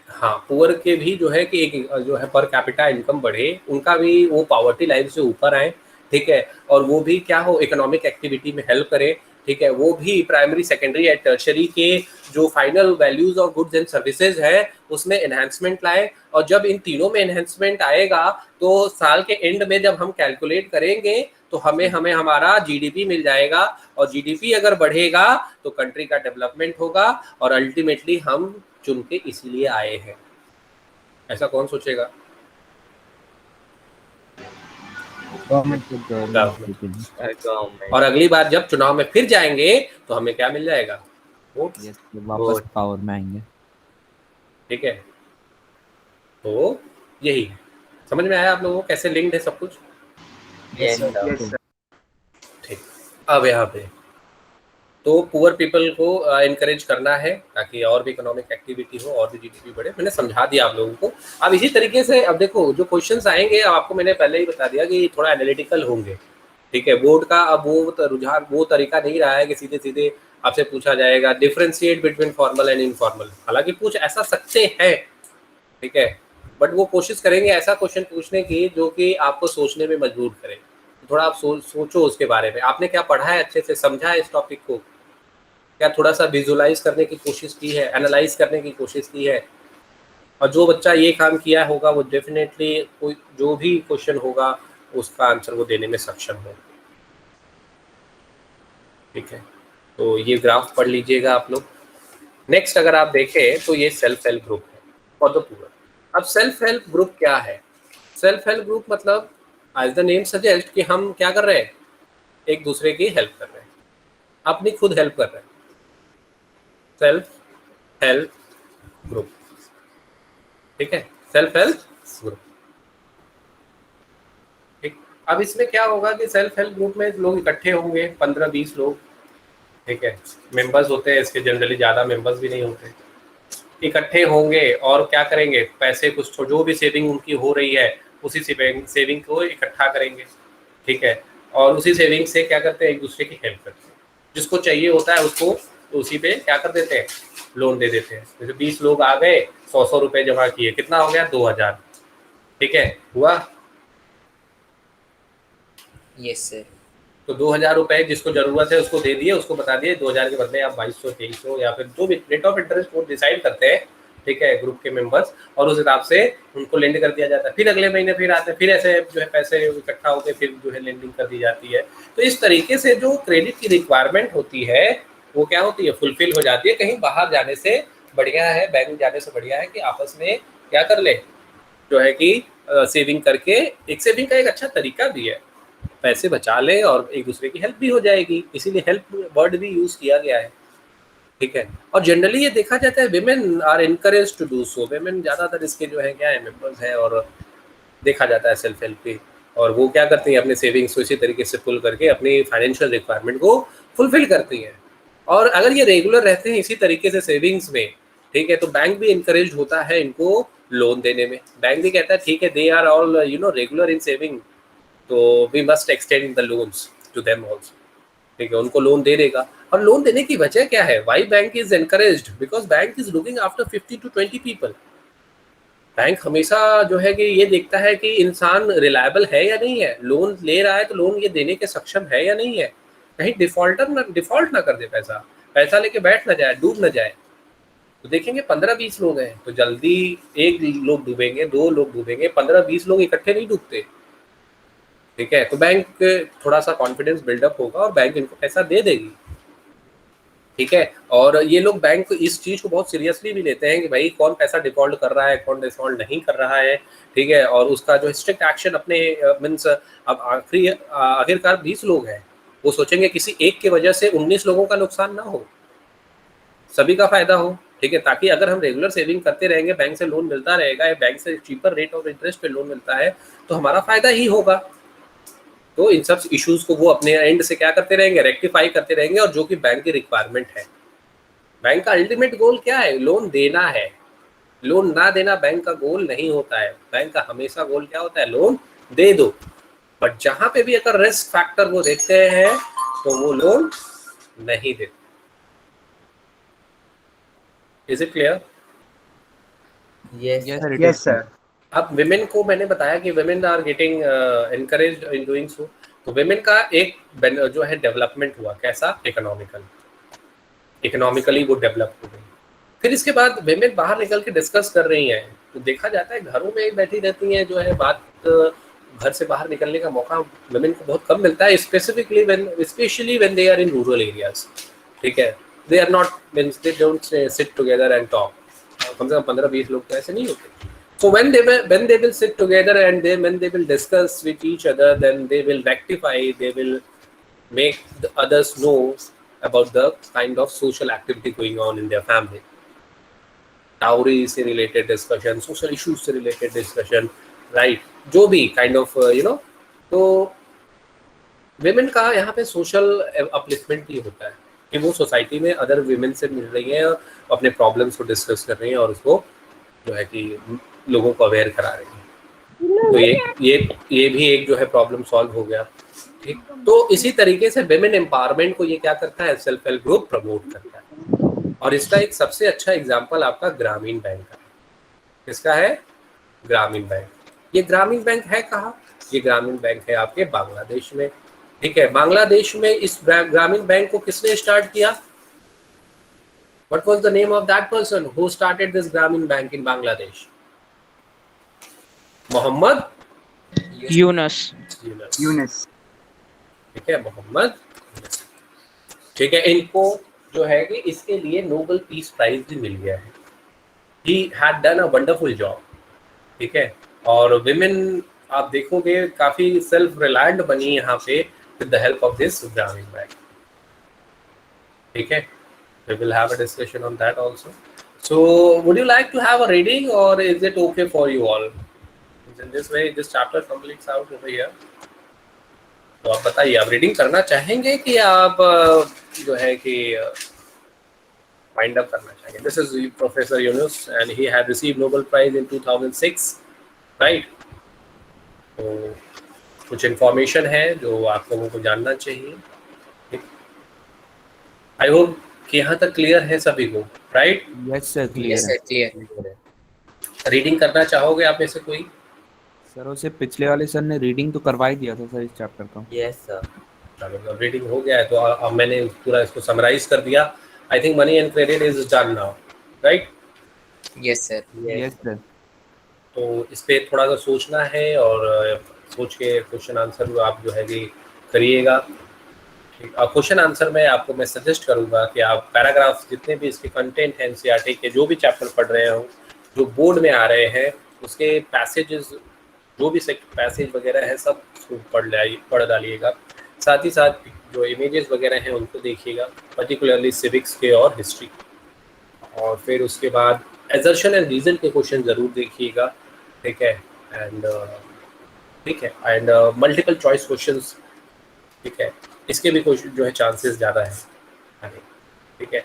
[SPEAKER 1] हाँ, पुअर के भी जो है कि एक जो है पर कैपिटा इनकम बढ़े, उनका भी वो पॉवर्टी लाइन से ऊपर आए, ठीक है, और वो भी क्या हो इकोनॉमिक एक्टिविटी में हेल्प करे, ठीक है, वो भी प्राइमरी सेकेंडरी एंड टर्शरी के जो फाइनल वैल्यूज और गुड्स एंड सर्विसेज है उसमें एनहांसमेंट लाए। और जब इन तीनों में एनहांसमेंट आएगा तो साल के एंड में जब हम कैलकुलेट करेंगे तो हमें हमारा जीडीपी मिल जाएगा, और जीडीपी अगर बढ़ेगा तो कंट्री का डेवलपमेंट होगा, और अल्टीमेटली हम चुन के इसीलिए आए हैं। ऐसा कौन सोचेगा?
[SPEAKER 7] गवर्नमेंट।
[SPEAKER 1] और अगली बार जब चुनाव में फिर जाएंगे तो हमें क्या मिल जाएगा, वोट,
[SPEAKER 2] वापस पावर में आएंगे,
[SPEAKER 1] ठीक है। तो यही है, समझ में आया आप लोगों को कैसे लिंक्ड है सब कुछ?
[SPEAKER 3] Yes, sir.
[SPEAKER 1] ठीक। अब यहाँ पे तो पुअर पीपल को एनकरेज करना है ताकि और भी इकोनॉमिक एक्टिविटी हो और भी जीडीपी बढ़े। मैंने समझा दिया आप लोगों को। अब इसी तरीके से अब देखो जो क्वेश्चंस आएंगे, अब आपको मैंने पहले ही बता दिया कि थोड़ा एनालिटिकल होंगे, ठीक है। बोर्ड का अब वो रुझान, वो तरीका नहीं रहा है कि सीधे सीधे आपसे पूछा जाएगा differentiate between formal and informal, हालांकि पूछ ऐसा सकते हैं, ठीक है, बट वो कोशिश करेंगे ऐसा क्वेश्चन पूछने की जो कि आपको सोचने में मजबूर करे। थोड़ा आप सोचो उसके बारे में, आपने क्या पढ़ा है, अच्छे से समझा है इस टॉपिक को, क्या थोड़ा सा विजुलाइज करने की कोशिश की है, एनालाइज करने की कोशिश की है। और जो बच्चा ये काम किया होगा वो डेफिनेटली कोई जो भी क्वेश्चन होगा उसका आंसर वो देने में सक्षम हो, ठीक है। तो ये ग्राफ पढ़ लीजिएगा आप लोग। नेक्स्ट अगर आप देखें तो ये सेल्फ हेल्प ग्रुप है फॉर द पुअर। अब सेल्फ हेल्प ग्रुप क्या है? सेल्फ हेल्प ग्रुप मतलब एज द नेम सजेस्ट कि हम क्या कर रहे हैं, एक दूसरे की हेल्प कर रहे हैं, अपनी खुद हेल्प कर रहे हैं। सेल्फ हेल्प ग्रुप, ठीक है, सेल्फ हेल्प ग्रुप, ठीक। अब इसमें क्या होगा कि सेल्फ हेल्प ग्रुप में लोग इकट्ठे होंगे, 15-20 लोग, ठीक है, मेंबर्स होते हैं इसके, जनरली ज़्यादा मेंबर्स भी नहीं होते, इकट्ठे होंगे और क्या करेंगे, पैसे कुछ जो भी सेविंग उनकी हो रही है उसी सेविंग को इकट्ठा करेंगे, ठीक है, और उसी सेविंग से क्या करते हैं, एक दूसरे की हेल्प करते हैं। जिसको चाहिए होता है उसको तो उसी पे क्या कर देते हैं, लोन दे देते हैं। जैसे 20 लोग आ गए, 100 रुपये जमा किए, कितना हो गया, 2000, ठीक है, हुआ।
[SPEAKER 4] Yes sir.
[SPEAKER 1] तो 2000 रुपये जिसको जरूरत है उसको दे दिए, उसको बता दिए 2000 के बदले आप 2200 2300 या फिर जो भी रेट ऑफ इंटरेस्ट वो डिसाइड करते हैं, ठीक है, ग्रुप के मेंबर्स, और उस हिसाब से उनको लेंड कर दिया जाता है। फिर अगले महीने फिर आते हैं, फिर ऐसे जो है पैसे इकट्ठा होकर फिर जो है लेंडिंग कर दी जाती है। तो इस तरीके से जो क्रेडिट की रिक्वायरमेंट होती है वो क्या होती है, फुलफिल हो जाती है। कहीं बाहर जाने से बढ़िया है, बैंक जाने से बढ़िया है कि आपस में क्या कर ले, जो है कि सेविंग करके, एक सेविंग का एक अच्छा तरीका भी है, पैसे बचा ले और एक दूसरे की हेल्प भी हो जाएगी, इसीलिए हेल्प वर्ड भी यूज किया गया है, ठीक है। और जनरली ये देखा जाता है women are encourage to do so, women ज़्यादातर इसके जो है क्या है मेंबर्स हैं, और देखा जाता है सेल्फ हेल्प पे, और वो क्या करती हैं, अपने सेविंग्स को इसी तरीके से पुल करके अपनी फाइनेंशियल रिक्वायरमेंट को फुलफिल करती हैं। और अगर ये रेगुलर रहते हैं इसी तरीके से सेविंग्स में, ठीक है, तो बैंक भी इनकरेज होता है इनको लोन देने में। बैंक भी कहता है ठीक है, they are all regular in saving, तो we must extend the loans to them also. ठीक है, उनको लोन दे देगा। और लोन देने की वजह क्या है? Why bank is encouraged? Because bank is looking after 50 to 20 people. Bank हमेशा जो है कि ये देखता है कि इंसान रिलायबल है या नहीं है, लोन ले रहा है तो लोन ये देने के सक्षम है या नहीं है, कहीं डिफॉल्ट ना कर दे, पैसा लेके बैठ ना जाए, डूब ना जाए। तो देखेंगे 15-20 लोग हैं तो जल्दी एक लोग डूबेंगे, 2 लोग डूबेंगे, 15-20 लोग इकट्ठे नहीं डूबते। ठीक है, तो बैंक थोड़ा सा कॉन्फिडेंस बिल्डअप होगा और बैंक इनको पैसा दे देगी। ठीक है, और ये लोग बैंक इस चीज को बहुत सीरियसली भी लेते हैं कि भाई कौन पैसा डिफॉल्ट कर रहा है, कौन डिफॉल्ट नहीं कर रहा है। ठीक है, और उसका जो स्ट्रिक्ट एक्शन अपने मीन्स अब आखिरकार 20 लोग हैं, वो सोचेंगे किसी एक की वजह से 19 लोगों का नुकसान ना हो, सभी का फायदा हो। ठीक है, ताकि अगर हम रेगुलर सेविंग करते रहेंगे, बैंक से लोन मिलता रहेगा या बैंक से चीपर रेट ऑफ इंटरेस्ट पे लोन मिलता है, तो हमारा फायदा ही होगा। तो इन सब इश्यूज को वो अपने एंड से क्या करते रहेंगे, रेक्टिफाई करते रहेंगे, और जो कि बैंक की रिक्वायरमेंट है। बैंक का अल्टीमेट गोल क्या है? लोन देना है। लोन ना देना बैंक का गोल नहीं होता है। बैंक का हमेशा गोल क्या होता है? लोन दे दो। बट जहां पे भी अगर रिस्क फैक्टर वो देखते हैं तो वो लोन नहीं देते। Is it clear?
[SPEAKER 7] Yes
[SPEAKER 2] Yes, sir, it
[SPEAKER 3] Yes,
[SPEAKER 2] is.
[SPEAKER 3] sir.
[SPEAKER 1] अब विमेन को मैंने बताया कि women are getting encouraged in doing so. तो विमेन का एक जो है डेवलपमेंट हुआ, कैसा? इकोनॉमिकली वो डेवलप हो गई। फिर इसके बाद विमेन बाहर निकल के डिस्कस कर रही हैं, तो देखा जाता है घरों में बैठी रहती हैं, जो है बात घर से बाहर निकलने का मौका विमेन को बहुत कम मिलता है, specifically specially when they are in rural areas. ठीक है, they are not means they don't sit together and talk. कम से कम 15-20 लोग तो ऐसे नहीं होते। So when they will sit together and when they will discuss with each other, then they will rectify, they will make the others know about the kind of social activity going on in their family. Dowry से related discussion, social issues से related discussion, right? जो भी kind of तो women का यहाँ पे social upliftment भी होता है कि वो सोसाइटी में अदर women से मिल रही हैं और अपने प्रॉब्लम्स को डिस्कस कर रही हैं और उसको जो है कि लोगों को अवेयर करा रही है। तो ये भी एक जो है प्रॉब्लम सॉल्व हो गया। ठीक, तो इसी तरीके से विमेन एम्पावरमेंट को ये क्या करता है? सेल्फ हेल्प ग्रुप प्रमोट करता है। और इसका एक सबसे अच्छा एग्जांपल आपका ग्रामीण बैंक का है। किसका है? ग्रामीण बैंक। ये ग्रामीण बैंक है कहाँ? ये ग्रामीण बैंक है आपके बांग्लादेश में। ठीक है, बांग्लादेश में इस ग्रामीण बैंक को किसने स्टार्ट किया? What was the name of that person who started this Grameen Bank in Bangladesh? Mohammad
[SPEAKER 6] Yunus.
[SPEAKER 3] Eunice.
[SPEAKER 1] ठीक है, मोहम्मद। ठीक है, इनको जो है कि इसके लिए नोबेल पीस प्राइज भी मिल गया है। He had done a wonderful job। ठीक है, और विमेन आप देखोगे काफी सेल्फ रिलायंट बनी यहाँ पे with the help of this ग्रामीण बैंक। ठीक है, we will have a discussion on that also. So would you like to have a reading or is it okay for you all? In this way this chapter completes out over here. तो आप बताइए, आप reading करना चाहेंगे कि आप जो है कि वाइंड अप करना चाहेंगे? This is professor Yunus and he had received Nobel prize in 2006, right? तो कुछ इन्फॉर्मेशन है जो आप लोगों को जानना चाहिए। आई होप कि यहाँ तक क्लियर है सभी को, right?
[SPEAKER 2] Yes, sir, clear
[SPEAKER 4] yes
[SPEAKER 2] है।
[SPEAKER 4] Sir, clear.
[SPEAKER 1] रीडिंग करना चाहोगे आप में से कोई?
[SPEAKER 2] सर उसे पिछले वाले सर ने रीडिंग तो करवा ही दिया था सर इस चैप्टर का।
[SPEAKER 7] Yes sir.
[SPEAKER 1] चलो, रीडिंग हो गया है तो अब मैंने पूरा इसको समराइज कर दिया। I think money and credit is done now, right?
[SPEAKER 4] Yes sir.
[SPEAKER 2] Yes, sir.
[SPEAKER 1] तो इस पे थोड़ा सा सोचना है और सोच के क्वेश्चन आंसर आप जो है कि करिएगा। क्वेश्चन आंसर में आपको मैं सजेस्ट करूंगा कि आप पैराग्राफ्स जितने भी इसके कंटेंट हैं एनसीईआरटी के, जो भी चैप्टर पढ़ रहे हो, जो बोर्ड में आ रहे हैं, उसके पैसेजेस, जो भी पैसेज वगैरह है, सब पढ़ डालिएगा। साथ ही साथ जो इमेजेस वगैरह हैं उनको देखिएगा, पर्टिकुलरली सिविक्स के और हिस्ट्री। और फिर उसके बाद एजर्शन एंड रीजन के क्वेश्चन ज़रूर देखिएगा। ठीक है, एंड मल्टीपल चॉइस क्वेश्चंस। ठीक है, इसके भी कुछ जो है चांसेस ज़्यादा है। ठीक है,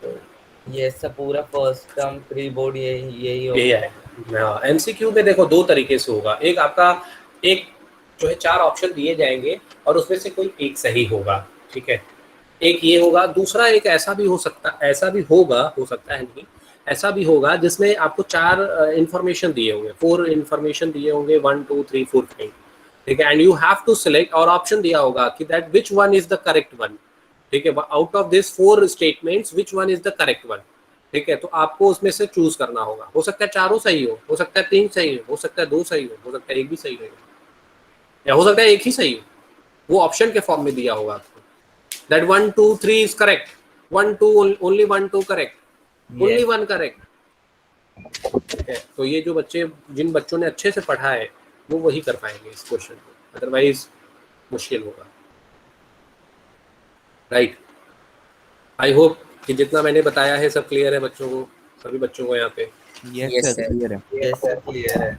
[SPEAKER 1] तो
[SPEAKER 7] ये सब पूरा फर्स्ट टर्म प्री बोर्ड यही
[SPEAKER 1] यही
[SPEAKER 7] होगा।
[SPEAKER 1] है। एमसीक्यू में देखो दो तरीके से होगा, एक आपका एक जो है 4 ऑप्शन दिए जाएंगे और उसमें से कोई एक सही होगा, ठीक है, एक ये होगा। दूसरा एक ऐसा भी हो सकता, ऐसा भी होगा, हो सकता है नहीं, ऐसा भी होगा जिसमें आपको 4 इंफॉर्मेशन दिए होंगे, 4 इंफॉर्मेशन दिए होंगे, 1 2 3 4 5, ठीक है, and you have to select, और ऑप्शन दिया होगा कि that which one is the correct one, ठीक है, out of this 4 statements which one is the correct one, ठीक है। तो आपको उसमें से चूज करना होगा, हो सकता है चारों सही हो सकता है 3 सही हो सकता है 2 सही हो सकता है 1 भी सही हो, या हो सकता है एक ही सही हो, वो ऑप्शन के फॉर्म में दिया होगा आपको, that 1 2 3 is correct, 1 2 only 1 2 correct, only one correct, ठीक है। तो ये जो बच्चे, जिन बच्चों ने अच्छे से पढ़ा है वो वही कर पाएंगे इस क्वेश्चन को, अदरवाइज मुश्किल होगा, राइट। आई होप कि जितना मैंने बताया है सब क्लियर है बच्चों को, सभी बच्चों को यहाँ पे।
[SPEAKER 2] Yes
[SPEAKER 4] Yes,
[SPEAKER 2] sir,
[SPEAKER 4] sir.
[SPEAKER 2] Clear है।
[SPEAKER 7] ये सब क्लियर है।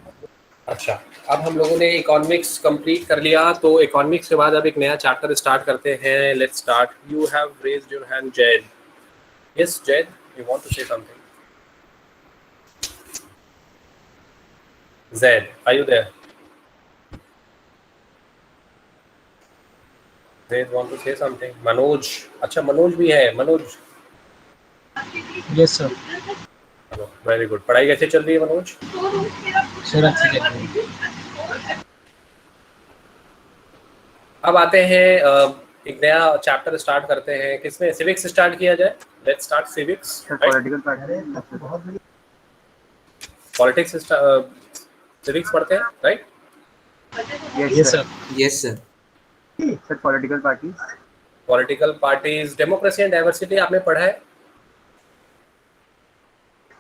[SPEAKER 1] अच्छा, अब हम लोगों ने इकोनॉमिक्स कंप्लीट कर लिया, तो इकोनॉमिक्स के बाद अब एक नया चैप्टर स्टार्ट करते हैं। Let's start. You have raised your hand, Zaid. Yes Zaid, you want to say something? Zed, are you there? Zed want to say something? Manoj, अच्छा मनोज भी है, Manoj.
[SPEAKER 5] Yes sir.
[SPEAKER 1] Very good. पढ़ाई कैसे चल रही है मनोज?
[SPEAKER 5] सर अच्छी चल रही है।
[SPEAKER 1] अब आते हैं एक नया चैप्टर स्टार्ट करते हैं। किसमें? सिविक्स स्टार्ट किया जाए। Let's start civics.
[SPEAKER 3] Political party,
[SPEAKER 1] politics civics पढ़ते हैं, right?
[SPEAKER 5] Yes sir.
[SPEAKER 2] Yes sir.
[SPEAKER 3] Sir political party,
[SPEAKER 1] political parties, democracy and diversity आपने पढ़ा है?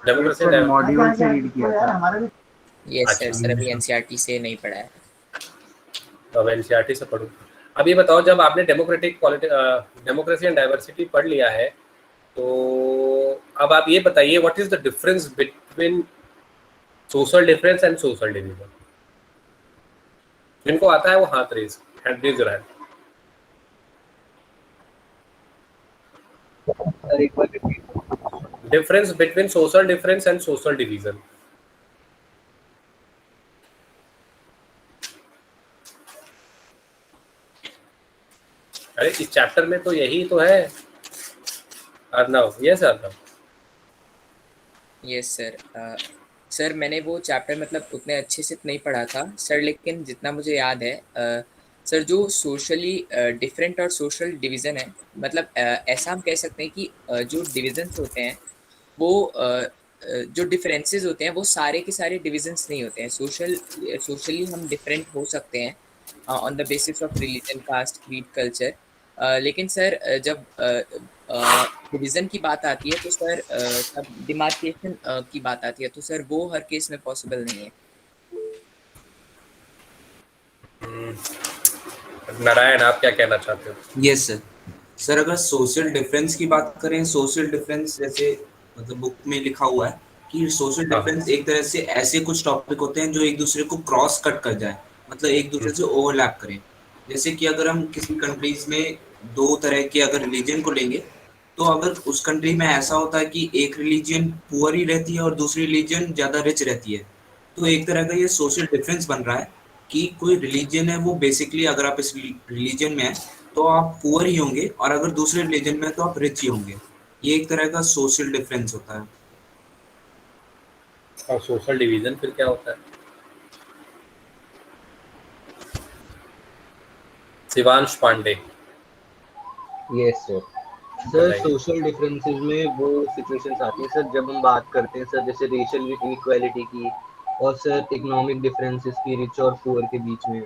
[SPEAKER 1] डेमोक्रेसी एंड
[SPEAKER 3] मॉड्यूल से रीड किया था।
[SPEAKER 4] यस सर,
[SPEAKER 1] अच्छा।
[SPEAKER 4] सर अभी एनसीईआरटी से नहीं पढ़ा है।
[SPEAKER 1] अब एनसीईआरटी से पढ़ो। अब ये बताओ, जब आपने डेमोक्रेसी एंड डाइवर्सिटी पढ़ लिया है, तो अब आप ये बताइए what is the difference between social difference and social division. जिनको आता है वो हाथ raise your hand. Difference between social difference and social division. अरे इस चैप्टर में तो यही तो है। Arnav, yes Arnav.
[SPEAKER 4] Yes sir. Sir मैंने वो चैप्टर मतलब उतने अच्छे से नहीं पढ़ा था सर, लेकिन जितना मुझे याद है सर, जो सोशली डिफरेंट और सोशल डिवीज़न है, मतलब ऐसा हम कह सकते हैं कि जो डिविजन्स होते हैं वो जो डिफरेंसेस होते हैं वो सारे के सारे डिविजन्स नहीं होते हैं। सोशली हम डिफरेंट हो सकते हैं on the basis of religion, caste, creed, culture, लेकिन सर जब डिवीज़न की बात आती है तो सर तब डिमार्केशन की बात आती है, तो सर वो हर केस में पॉसिबल नहीं है।
[SPEAKER 1] नारायण, आप क्या कहना चाहते हो?
[SPEAKER 2] Yes sir. सर अगर सोशल डिफरेंस की बात करें, सोशल डिफरेंस जैसे मतलब बुक में लिखा हुआ है कि सोशल डिफरेंस एक तरह से ऐसे कुछ टॉपिक होते हैं जो एक दूसरे को क्रॉस कट कर जाए, मतलब एक दूसरे से ओवरलैप करें। जैसे कि अगर हम किसी कंट्रीज में दो तरह के अगर रिलीजन को लेंगे, तो अगर उस कंट्री में ऐसा होता है कि एक रिलीजन पुअर ही रहती है और दूसरी रिलीजन ज़्यादा रिच रहती है, तो एक तरह का ये सोशल डिफरेंस बन रहा है कि कोई रिलीजन है वो बेसिकली अगर आप इस रिलीजन में हैं तो आप पुअर ही होंगे, और अगर दूसरे रिलीजन में तो आप रिच ही होंगे। ये एक तरह का सोशल डिफरेंस होता है।
[SPEAKER 1] और सोशल डिवीजन फिर क्या होता है? Shivansh Pandey.
[SPEAKER 8] Yes sir. Sir social differences में वो सिचुएशंस आती हैं सर जब हम बात करते हैं सर, जैसे रेशियल इनइक्वालिटी की, और सर इकोनॉमिक डिफरेंसेस की रिच और पुअर के बीच में।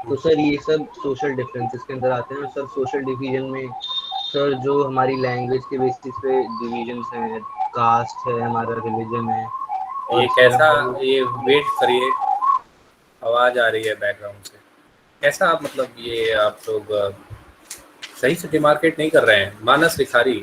[SPEAKER 8] तो सर ये सब सोशल डिफरेंसेस के अंदर आते हैं। और सर सोशल डिवीजन में सर जो हमारी लैंग्वेज के बेसिस पे डिवीजन्स हैं, कास्ट है, हमारा रिलीजन है।
[SPEAKER 1] ये कैसा, ये वेट करिए, आवाज आ रही है बैकग्राउंड से। कैसा आप मतलब ये आप लोग सही से डिमार्केट नहीं कर रहे हैं? Manas Likhari.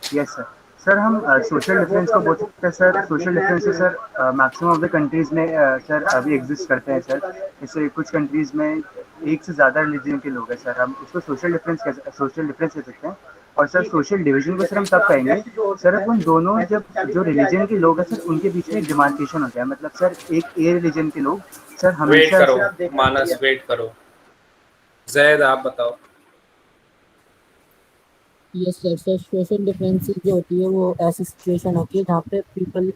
[SPEAKER 3] Yes sir. Sir हम सोशल डिफरेंस को बोल सकते हैं sir. Social differences sir maximum of the countries में सर अभी एग्जिस्ट करते हैं सर। जैसे कुछ कंट्रीज में एक से ज़्यादा रिलीजन के लोग हैं सर, हम उसको सोशल डिफरेंस कह सकते हैं। और सर सोशल डिवीजन को सर हम तब कहेंगे सर अपन दोनों जब जो रिलीजन के लोग हैं सर उनके बीच में एक डिमार्केशन होता है, मतलब सर एक ए रिलीजन के लोग सर
[SPEAKER 1] वेट
[SPEAKER 3] हमेशा
[SPEAKER 1] करो मानस, वेट करो। जैद आप बताओ।
[SPEAKER 5] Yes sir, sir social differences जो होती है वो ऐसी सिचुएशन होती है जहाँ पे पीपल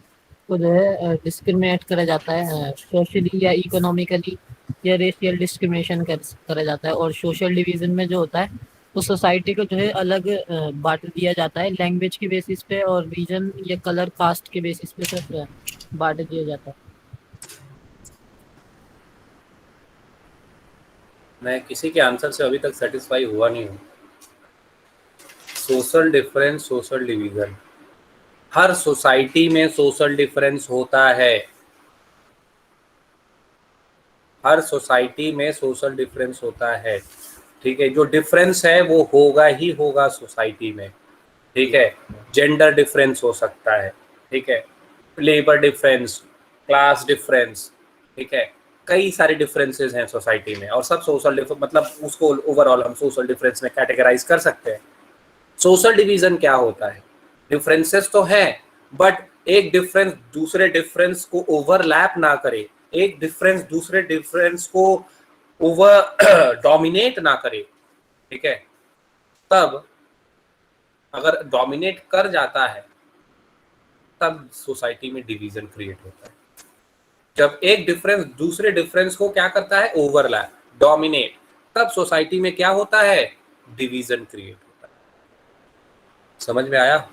[SPEAKER 5] को जो है डिस्क्रिमिनेट करा जाता है सोशली या इकोनॉमिकली, या रेशियल डिस्क्रिमिनेशन करा जाता है। और सोशल डिवीजन में जो होता है तो सोसाइटी को जो है अलग बांट दिया जाता है लैंग्वेज के बेसिस पे और रीजन या कलर कास्ट के बेसिस पे सर बांट दिया जाता है।
[SPEAKER 1] मैं किसी के आंसर से अभी तक सेटिस्फाई हुआ नहीं हूँ। सोशल डिफरेंस, सोशल डिवीजन, हर सोसाइटी में सोशल डिफरेंस होता है। हर सोसाइटी में सोशल डिफरेंस होता है, ठीक है। जो डिफरेंस है वो होगा ही होगा सोसाइटी में, ठीक है। जेंडर डिफरेंस हो सकता है, ठीक है, लेबर डिफरेंस, क्लास डिफरेंस, ठीक है। कई सारे डिफरेंसेस हैं सोसाइटी में और सब सोशल मतलब उसको ओवरऑल हम सोशल डिफरेंस में कैटेगराइज कर सकते हैं। सोशल डिवीजन क्या होता है? डिफरेंसेस तो हैं बट एक डिफरेंस दूसरे डिफरेंस को ओवरलैप ना करे, एक डिफरेंस दूसरे डिफरेंस को ओवर डोमिनेट ना करे, ठीक है। तब अगर डोमिनेट कर जाता है तब सोसाइटी में डिवीजन क्रिएट होता है। जब एक डिफरेंस दूसरे डिफरेंस को क्या करता है? ओवरलैप, डोमिनेट, तब सोसाइटी में क्या होता है? डिवीजन क्रिएट होता है। समझ में आया?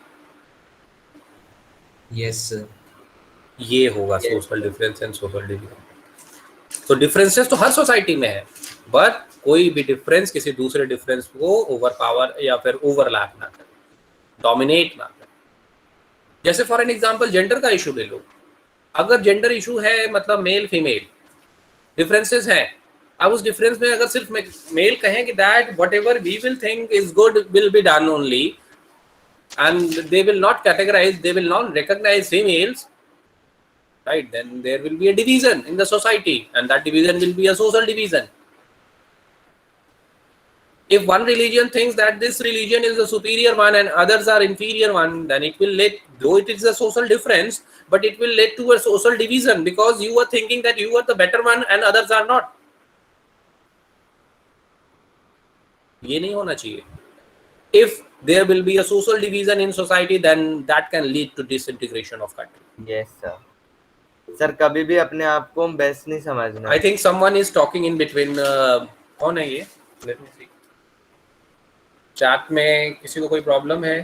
[SPEAKER 2] Yes sir.
[SPEAKER 1] ये होगा social difference and social division. तो डिफरेंसेस तो हर सोसाइटी में है बट कोई भी डिफरेंस किसी दूसरे डिफरेंस को ओवरपावर या फिर ओवरलैप ना करे, डोमिनेट ना करे। जैसे फॉर एन एग्जांपल जेंडर का इशू ले लो। अगर जेंडर इशू है मतलब मेल फीमेल डिफरेंसेस हैं, अब उस डिफरेंस में अगर सिर्फ मेल कहें कि that whatever we will think is good will be done only and they will not categorize, they will not recognize females, right? Then there will be a division in the society and that division will be a social division. If one religion thinks that this religion is the superior one and others are inferior one, then it will lead, though it is a social difference, but it will lead to a social division because you are thinking that you are the better one and others are not. ये नहीं होना चाहिए. If there will be a social division in society, then that can lead to disintegration of country.
[SPEAKER 7] Yes sir. Sir कभी भी अपने आप को best नहीं समझना।
[SPEAKER 1] I think someone is talking in between. कौन है ये? Let me see. चैट में किसी को कोई प्रॉब्लम है?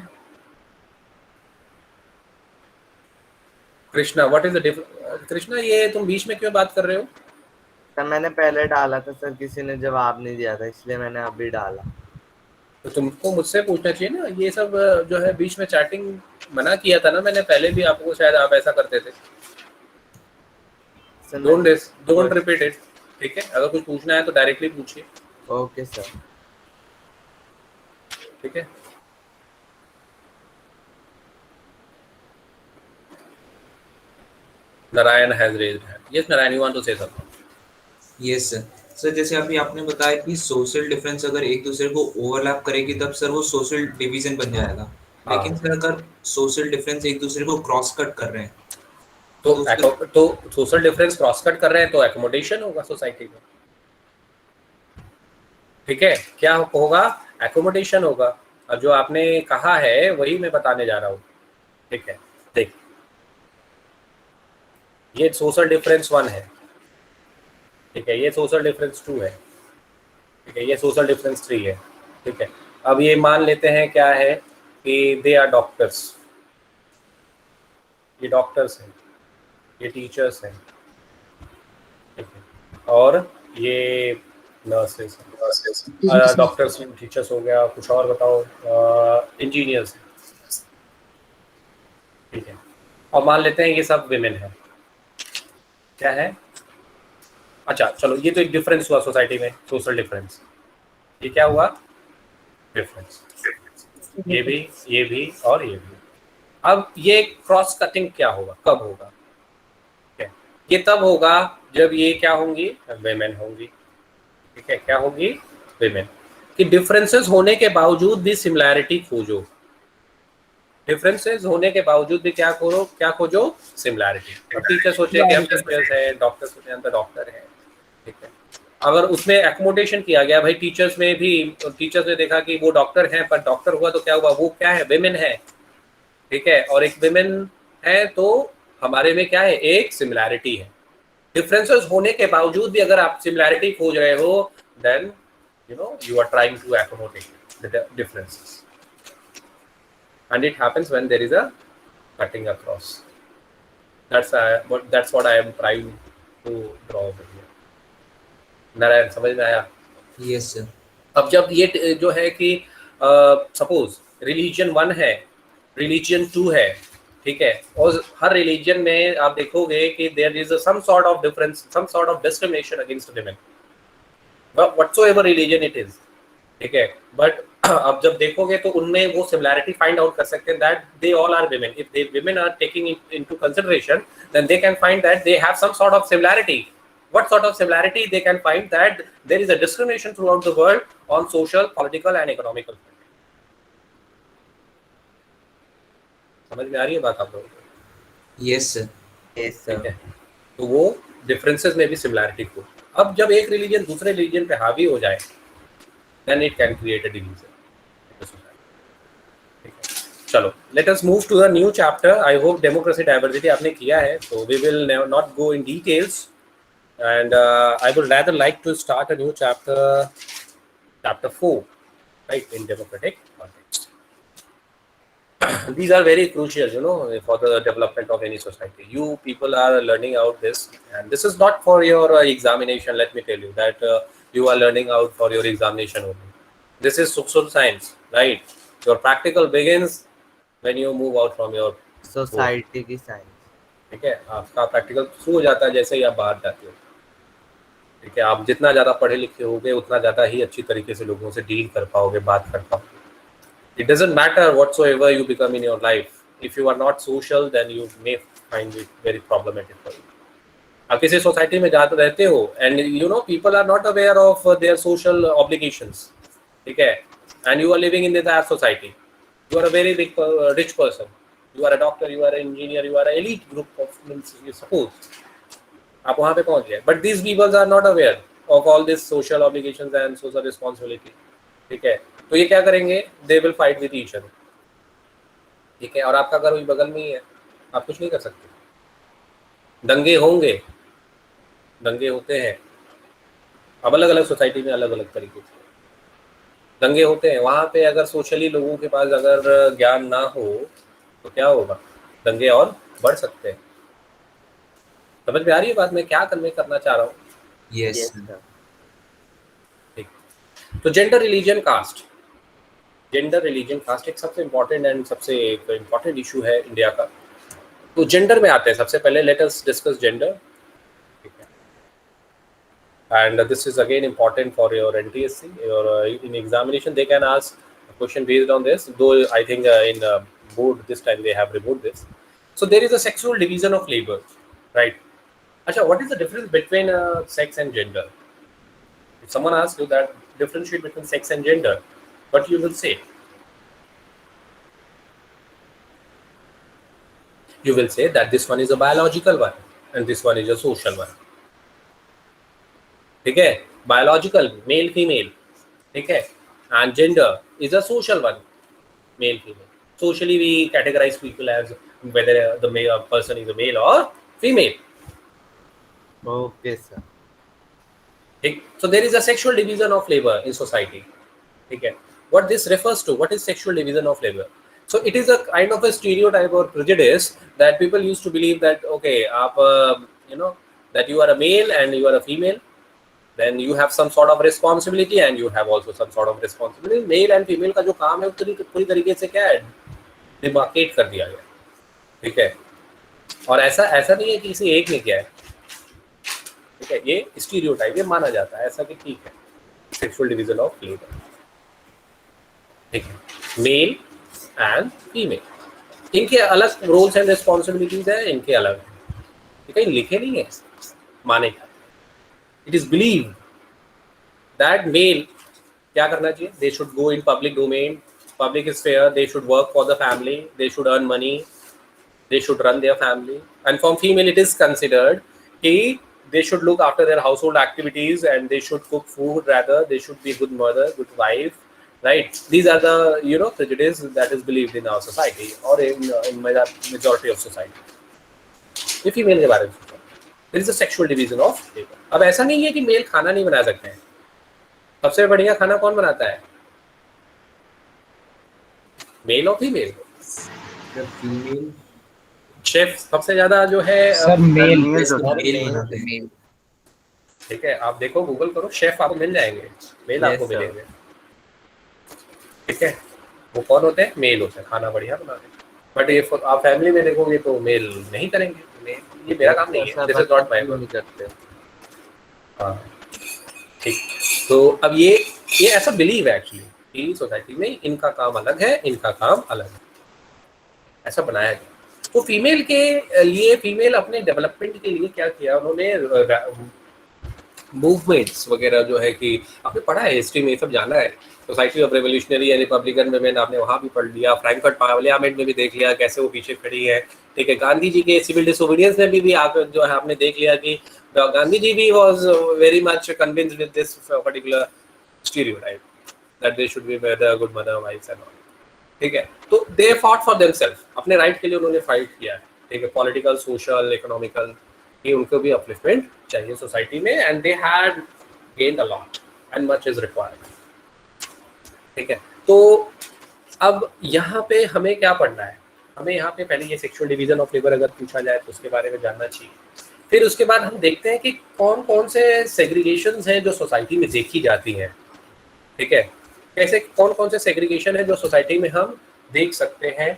[SPEAKER 1] Krishna, what is the difference? Krishna, ये तुम बीच में क्यों बात कर रहे हो?
[SPEAKER 7] सर मैंने पहले डाला था सर, किसी ने जवाब नहीं दिया था इसलिए मैंने अभी डाला।
[SPEAKER 1] तो तुमको मुझसे पूछना चाहिए ना, ये सब जो है बीच में चैटिंग मना किया था ना मैंने पहले भी आपको, शायद आप ऐसा करते थे। डोंट रिपीट इट, ठीक है। अगर कुछ पूछना है तो डायरेक्टली पूछिए।
[SPEAKER 7] ओके सर,
[SPEAKER 1] ठीक है। Narayan has raised hand. Yes Narayan, you want to say something?
[SPEAKER 2] Yes sir. Sir जैसे अभी आपने बताया कि सोशल डिफरेंस अगर एक दूसरे को ओवरलैप करेगी तब सर वो सोशल डिवीजन बन जाएगा, लेकिन सर अगर सोशल डिफरेंस एक दूसरे को क्रॉस कट कर रहे हैं
[SPEAKER 1] तो सोशल डिफरेंस क्रॉस कट कर रहे हैं तो एकोमोडेशन होगा सोसाइटी में, ठीक है। क्या होगा? एकोमोडेशन होगा। अब जो आपने कहा है वही मैं बताने जा रहा हूँ, ठीक है। देख, ये सोशल डिफरेंस 1 है, ठीक है। ये सोशल डिफरेंस 2 है, ठीक है। ये सोशल डिफरेंस 3 है, ठीक है। अब ये मान लेते हैं क्या है कि दे आर डॉक्टर्स, ये डॉक्टर्स हैं, ये टीचर्स हैं, ठीक है। और ये नर्सेस, डॉक्टर्स टीचर्स हो गया। कुछ और बताओ? इंजीनियर्स, ठीक है। और मान लेते हैं ये सब विमेन है। क्या है? अच्छा चलो, ये तो एक डिफरेंस हुआ सोसाइटी में, सोशल डिफरेंस। ये क्या हुआ? डिफरेंस। ये भी और ये भी। अब ये क्रॉस कटिंग क्या होगा? कब होगा? ये तब होगा जब ये क्या होंगी? विमेन होंगी, ठीक है। क्या होंगी? विमेन। कि डिफरेंसेस होने के बावजूद भी सिमिलैरिटी खोजो, डिफरेंसेस होने के बावजूद भी क्या खोजो सिमिलैरिटी। अब टीचर सोचे कि हम टीचर्स हैं, डॉक्टर सोचे हम तो डॉक्टर हैं, ठीक है। अगर उसमें एकोमोडेशन किया गया भाई टीचर्स में भी, टीचर्स ने देखा कि वो डॉक्टर हैं पर डॉक्टर हुआ तो क्या हुआ, वो क्या है, विमेन है, ठीक है, और एक विमेन है तो हमारे में क्या है, एक सिमिलैरिटी है। डिफरेंसेस होने के बावजूद भी अगर आप सिमिलैरिटी खोज रहे हो, then you are trying to accommodate the differences, and it happens when there is a cutting across. That's what I am trying to draw over here. Narayan, समझ में आया?
[SPEAKER 2] Yes sir.
[SPEAKER 1] अब जब ये जो है कि सपोज रिलीजन 1 है, रिलीजन 2 है, ठीक है, और हर रिलीजन में आप देखोगे कि there is some sort of difference, some sort of discrimination against women, whatsoever religion it is, ठीक है। बट अब जब देखोगे तो उनमें वो सिमिलैरिटी फाइंड आउट कर सकते हैं that they all are women. If they women are taking into consideration, then they can find that they have some sort of similarity. What sort of similarity they can find? That there is a discrimination throughout the world on social, political and economical. समझ में आ रही है बात आप लोगों को?
[SPEAKER 2] Yes sir.
[SPEAKER 7] Yes sir.
[SPEAKER 1] ठीक है, तो वो डिफरेंसेस में भी सिमिलैरिटी को, अब जब एक रिलीजन दूसरे रिलीजन पे हावी हो जाए, then it can create a division. चलो, let us move to the new chapter. I hope democracy diversity आपने किया है, so we will not go in details. And I would rather like to start a new chapter 4, right, in democratic context. These are very crucial, for the development of any society. You people are learning out this, and this is not for your examination. Let me tell you that you are learning out for your examination only. This is social science, right? Your practical begins when you move out from your
[SPEAKER 7] society की science,
[SPEAKER 1] ठीक है। आपका practical शुरू हो जाता है जैसे ही आप बाहर जाते हो, ठीक है। आप जितना ज़्यादा पढ़े लिखे होगे उतना ज़्यादा ही अच्छी तरीके से लोगों से डील कर पाओगे, बात कर पाओगे। It doesn't matter whatsoever you become in your life, if you are not social then you may find it very problematic for you. आप किसी सोसाइटी में जाते रहते हो and people are not aware of their social obligations, ठीक है, and you are living in this society, you are a very big rich person, you are a doctor, you are an engineer, you are an elite group of, suppose आप वहाँ पे पहुँच गए, but these people are not aware of all this social obligations and social responsibility, ठीक है। तो ये क्या करेंगे, they will fight with each other, ठीक है, और आपका घर वही बगल में ही है, आप कुछ नहीं कर सकते। दंगे होंगे, दंगे होते हैं, अब अलग अलग सोसाइटी में अलग अलग तरीके से दंगे होते हैं। वहाँ पे अगर सोशली लोगों के पास अगर ज्ञान ना हो तो क्या होगा, दंगे और बढ़ सकते हैं। समझ में आ रही है बात मैं क्या करना चाह रहा हूँ?
[SPEAKER 2] यस।
[SPEAKER 1] ठीक, तो gender religion caste, gender religion caste एक सबसे इम्पोर्टेंट एंड सबसे इम्पोर्टेंट इशू है इंडिया का। तो जेंडर में आते हैं सबसे पहले, let us discuss gender, and this is again important for your NTSC or in examination they can ask a question based on this, though I think in board this time they have removed this. So there is a sexual division of labor, right? Acha, what is the difference between sex and gender? If someone asks you that differentiate between sex and gender, what you will say? You will say that this one is a biological one and this one is a social one, ठीक है, biological mail female, ठीक है, and gender is a social one, male female. Socially we categorize people as whether the person is a male और female.
[SPEAKER 7] Okay sir,
[SPEAKER 1] ठीक, so there is a sexual division of labour in society, ठीक है। What this refers to, what is sexual division of labour? So it is a kind of a stereotype और prejudice that people used to believe that okay आप that you are a male and you are a female, then you have some sort of responsibility and you have also some sort of responsibility. Male and female का जो काम है पूरी तरीके से क्या है, डिमार्केट कर दिया गया, ठीक है। और ऐसा नहीं है कि किसी एक ने किया है, ठीक है, ये स्टीरियोटाइप, ये माना जाता है ऐसा कि ठीक है सेक्सुअल डिवीजन ऑफ लेबर, ठीक है, मेल एंड फीमेल, इनके अलग रोल्स एंड रिस्पॉन्सिबिलिटीज है, इनके अलग है, कहीं लिखे नहीं है माने का। It is believed that male क्या करना चाहिए? They should go in public domain, public sphere, they should work for the family, they should earn money, they should run their family. And for female it is considered कि they should look after their household activities and they should cook food, rather they should be good mother, good wife, right? These are the, you know, prejudice that is believed in our society or in majority of society. ये female के बारे में सोचो. There is a sexual division of labor. अब ऐसा नहीं है कि मेल खाना नहीं बना सकते हैं. सबसे बढ़िया खाना कौन बनाता है? मेल और फीमेल?
[SPEAKER 8] फीमेल
[SPEAKER 1] शेफ सबसे ज्यादा जो है
[SPEAKER 3] सर मेल
[SPEAKER 4] मेल।
[SPEAKER 1] ठीक है, आप देखो गूगल करो, शेफ आपको मिल जाएंगे, मेल
[SPEAKER 7] Yes,
[SPEAKER 1] आपको
[SPEAKER 7] sir.
[SPEAKER 1] मिलेंगे. ठीक है, वो कौन होते हैं? मेल होते हैं, खाना बढ़िया बनाते हैं. बट ये आप फैमिली में देखोगे तो मेल नहीं करेंगे. ये मेरा काम नहीं है, this is not my work.
[SPEAKER 7] करते.
[SPEAKER 1] हाँ ठीक. तो अब ये ऐसा बिलीव है एक्चुअली कि सोसाइटी में इनका काम अलग है, इनका काम अलग है, ऐसा बनाया गया. तो फीमेल के लिए, फीमेल अपने डेवलपमेंट के लिए क्या किया उन्होंने? मूवमेंट्स वगैरह जो है कि आपने पढ़ा है हिस्ट्री में, सब जाना है. Society of revolutionary and Republican women आपने वहाँ भी पढ़ लिया, फ्रैंकफर्ट पार्लियामेंट में भी देख लिया कैसे वो पीछे खड़ी है. ठीक है, गांधी जी के सिविल डिसोबीडियंस में भी आप जो है आपने देख लिया कि गांधी जी भी was very much convinced with this particular stereotype that they should be mother, good mother, wife and all. ठीक है, तो दे फॉट फॉर देमसेल्फ, अपने राइट के लिए उन्होंने फाइट किया है. ठीक है, पॉलिटिकल, सोशल, इकोनॉमिकल, कि उनको भी अपलिफ्टमेंट चाहिए सोसाइटी में. And they had gained a lot and much is required. ठीक है, तो अब यहाँ पे हमें क्या पढ़ना है? हमें यहाँ पे पहले ये सेक्सुअल डिवीजन ऑफ लेबर अगर पूछा जाए तो उसके बारे में जानना चाहिए. फिर उसके बाद हम देखते हैं कि कौन कौन से सेग्रीगेशंस हैं जो सोसाइटी में देखी जाती हैं. ठीक है, कैसे कौन कौन से सेग्रीगेशन है जो सोसाइटी में हम देख सकते हैं,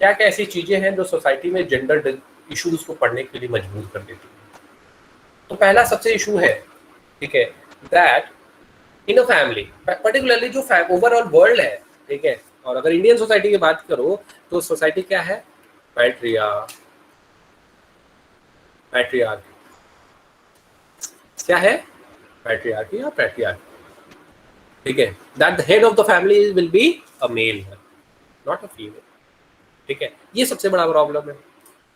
[SPEAKER 1] क्या क्या ऐसी चीज़ें हैं जो सोसाइटी में जेंडर इश्यूज को पढ़ने के लिए मजबूर कर देती है. तो पहला सबसे इशू है, ठीक है, that in a family, particularly जो ओवरऑल वर्ल्ड है. ठीक है, और अगर इंडियन सोसाइटी की बात करो तो सोसाइटी क्या है? पैट्रियार्की. क्या है? पैट्रियार्की या पैट्रियार्की. ठीक है, that the head of the family will be a male, not a female. ठीक है, ये सबसे बड़ा प्रॉब्लम है,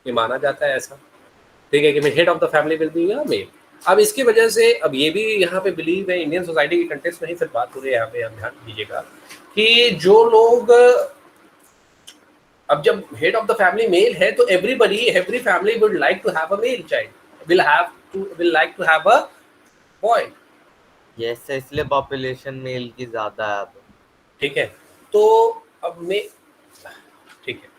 [SPEAKER 1] ये माना जाता है ऐसा. ठीक है, कि head of the family will be a male. अब इसकी वजह से अब ये भी यहाँ पे बिलीव है, इंडियन सोसाइटी के कंटेक्स्ट में ही सिर्फ बात हो रही है, यहाँ पे हम ध्यान दीजिएगा कि जो लोग, अब जब head of the family male है तो every family would like to have a male child, will like to have a boy.
[SPEAKER 7] Yes, इसलिए पॉपुलेशन मेल की ज्यादा है अब.
[SPEAKER 1] ठीक है, तो अब मैं, ठीक है,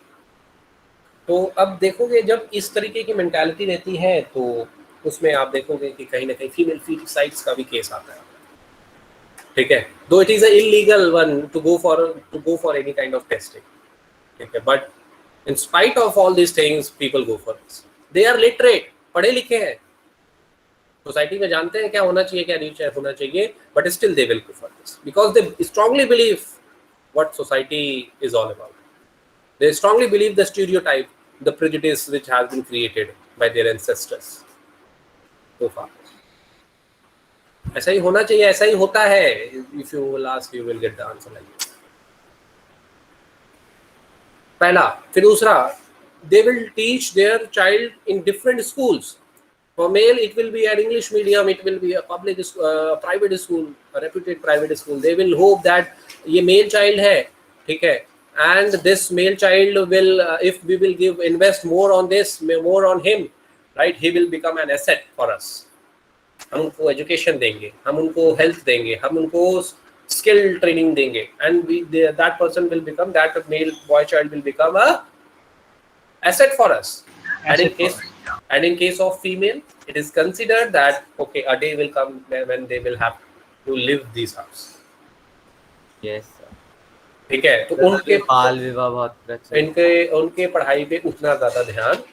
[SPEAKER 1] तो अब देखोगे जब इस तरीके की मेंटालिटी रहती है तो उसमें आप देखोगे कि कहीं ना कहीं फीमेल फीटिसाइड्स का भी केस आता है. ठीक है, though it is an illegal one to go for any kind of testing. ठीक है, but in spite of all this things people go for this. They are literate, पढ़े लिखे हैं, सोसाइटी में जानते हैं क्या होना चाहिए, क्या नहीं होना चाहिए, but still they will go for this because they strongly believe what society is all about. They strongly believe the stereotype, the prejudice which has been created by their ancestors so far. ऐसा ही होना चाहिए, ऐसा ही होता है. If you will ask, you will get the answer like this. पहला. फिर दूसरा, they will teach their child in different schools. For male, it will be an English medium, it will be a public private school, a reputed private school. They will hope that ये male child है, ठीक है, and this male child will if we will invest more on this, more on him, right, he will become an asset for us. हम उनको education देंगे, हम उनको health देंगे, हम उनको स्किल ट्रेनिंग देंगे, and that person will become, that male boy child will become a asset for us. And in case of female, it is considered that okay, a day will come when they will have to leave this house.
[SPEAKER 7] Yes,
[SPEAKER 1] ठीक है, तो उनके
[SPEAKER 7] बाल विवाह बहुत प्रचलित,
[SPEAKER 1] उनके पढ़ाई पे उतना ज्यादा ध्यान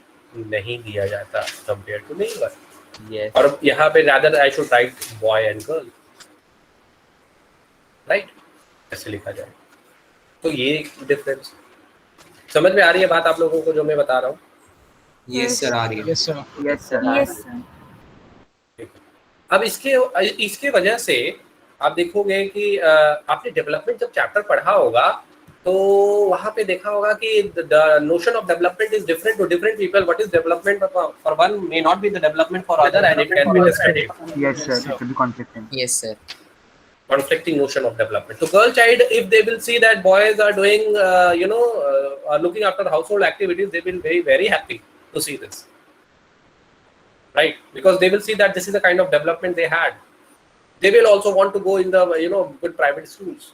[SPEAKER 1] नहीं दिया जाता compare to male work.
[SPEAKER 7] Yes,
[SPEAKER 1] और यहाँ पे rather I should write boy and girl, right, ऐसे लिखा जाए. तो ये डिफरेंस समझ में आ रही है बात आप लोगों को जो मैं बता रहा हूँ?
[SPEAKER 2] यस सर, आ रही है.
[SPEAKER 3] Yes sir.
[SPEAKER 1] अब इसके वजह से आप देखोगे कि आपने डेवलपमेंट जब चैप्टर पढ़ा होगा तो वहाँ पे देखा होगा कि the notion of development is different to different people. What is development for one may not be the development for other and it can be
[SPEAKER 3] Yes, sir.
[SPEAKER 1] Discarded.
[SPEAKER 3] Yes, sir. It will be conflicting.
[SPEAKER 4] Yes, sir.
[SPEAKER 1] Conflicting notion of development. So girl child, if they will see that boys are doing are looking after household activities, they will be very happy to see this, right? Because they will see that this is the kind of development they had. They will also want to go in the good private schools.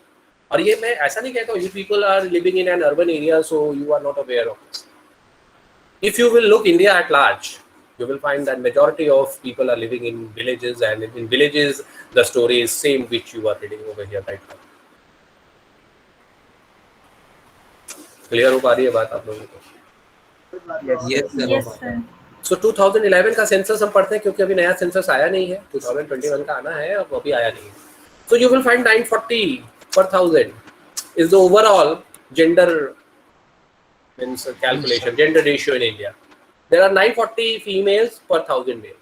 [SPEAKER 1] और ये मैं ऐसा नहीं कहता हूँ you people are living in an urban area so you are not aware of this. If you will look India at large, you will find that majority of people are living in villages, and in villages the story is same which you are reading over here right now. Clear हो पा रही है बात आप लोगों को?
[SPEAKER 3] Yes.
[SPEAKER 2] Yes, sir.
[SPEAKER 1] So 2011 का census हम पढ़ते हैं क्योंकि अभी नया सेंसस आया नहीं है. 2021 का आना है, अब अभी आया नहीं है. So you will find 940 per thousand is the overall gender means calculation, gender ratio in India. There are 940 females per 1,000 male.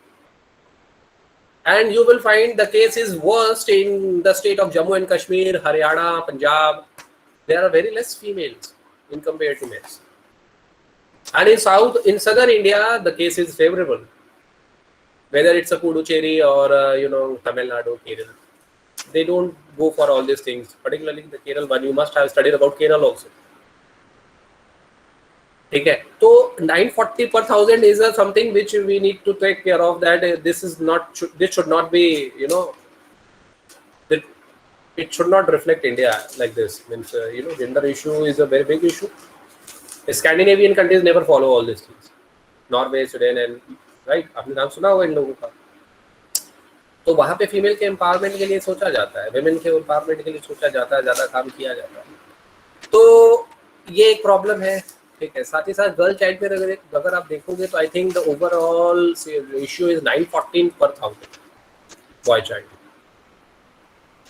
[SPEAKER 1] And you will find the case is worst in the state of Jammu and Kashmir, Haryana, Punjab. There are very less females in compared to males. And in southern India, the case is favorable. Whether it's a Puducherry or Tamil Nadu, Kerala, they don't go for all these things. Particularly the Kerala one, you must have studied about Kerala also. ठीक है, तो 940 per thousand is something which we need to take care of. That this should not be that it should not reflect India like this. Means gender issue is a very big issue. Scandinavian countries never follow all these things. Norway, Sweden and right, आपने नाम सुना होगा इन लोगों का. तो वहाँ पे female के एम्पावरमेंट के लिए सोचा जाता है, वेमेन के एम्पावरमेंट के लिए सोचा जाता है, ज़्यादा काम किया जाता है. तो ये एक प्रॉब्लम है. ठीक है, साथ ही साथ गर्ल चाइल्ड पे अगर आप देखोगे तो I think the overall ratio is 914 per 1,000 boy child.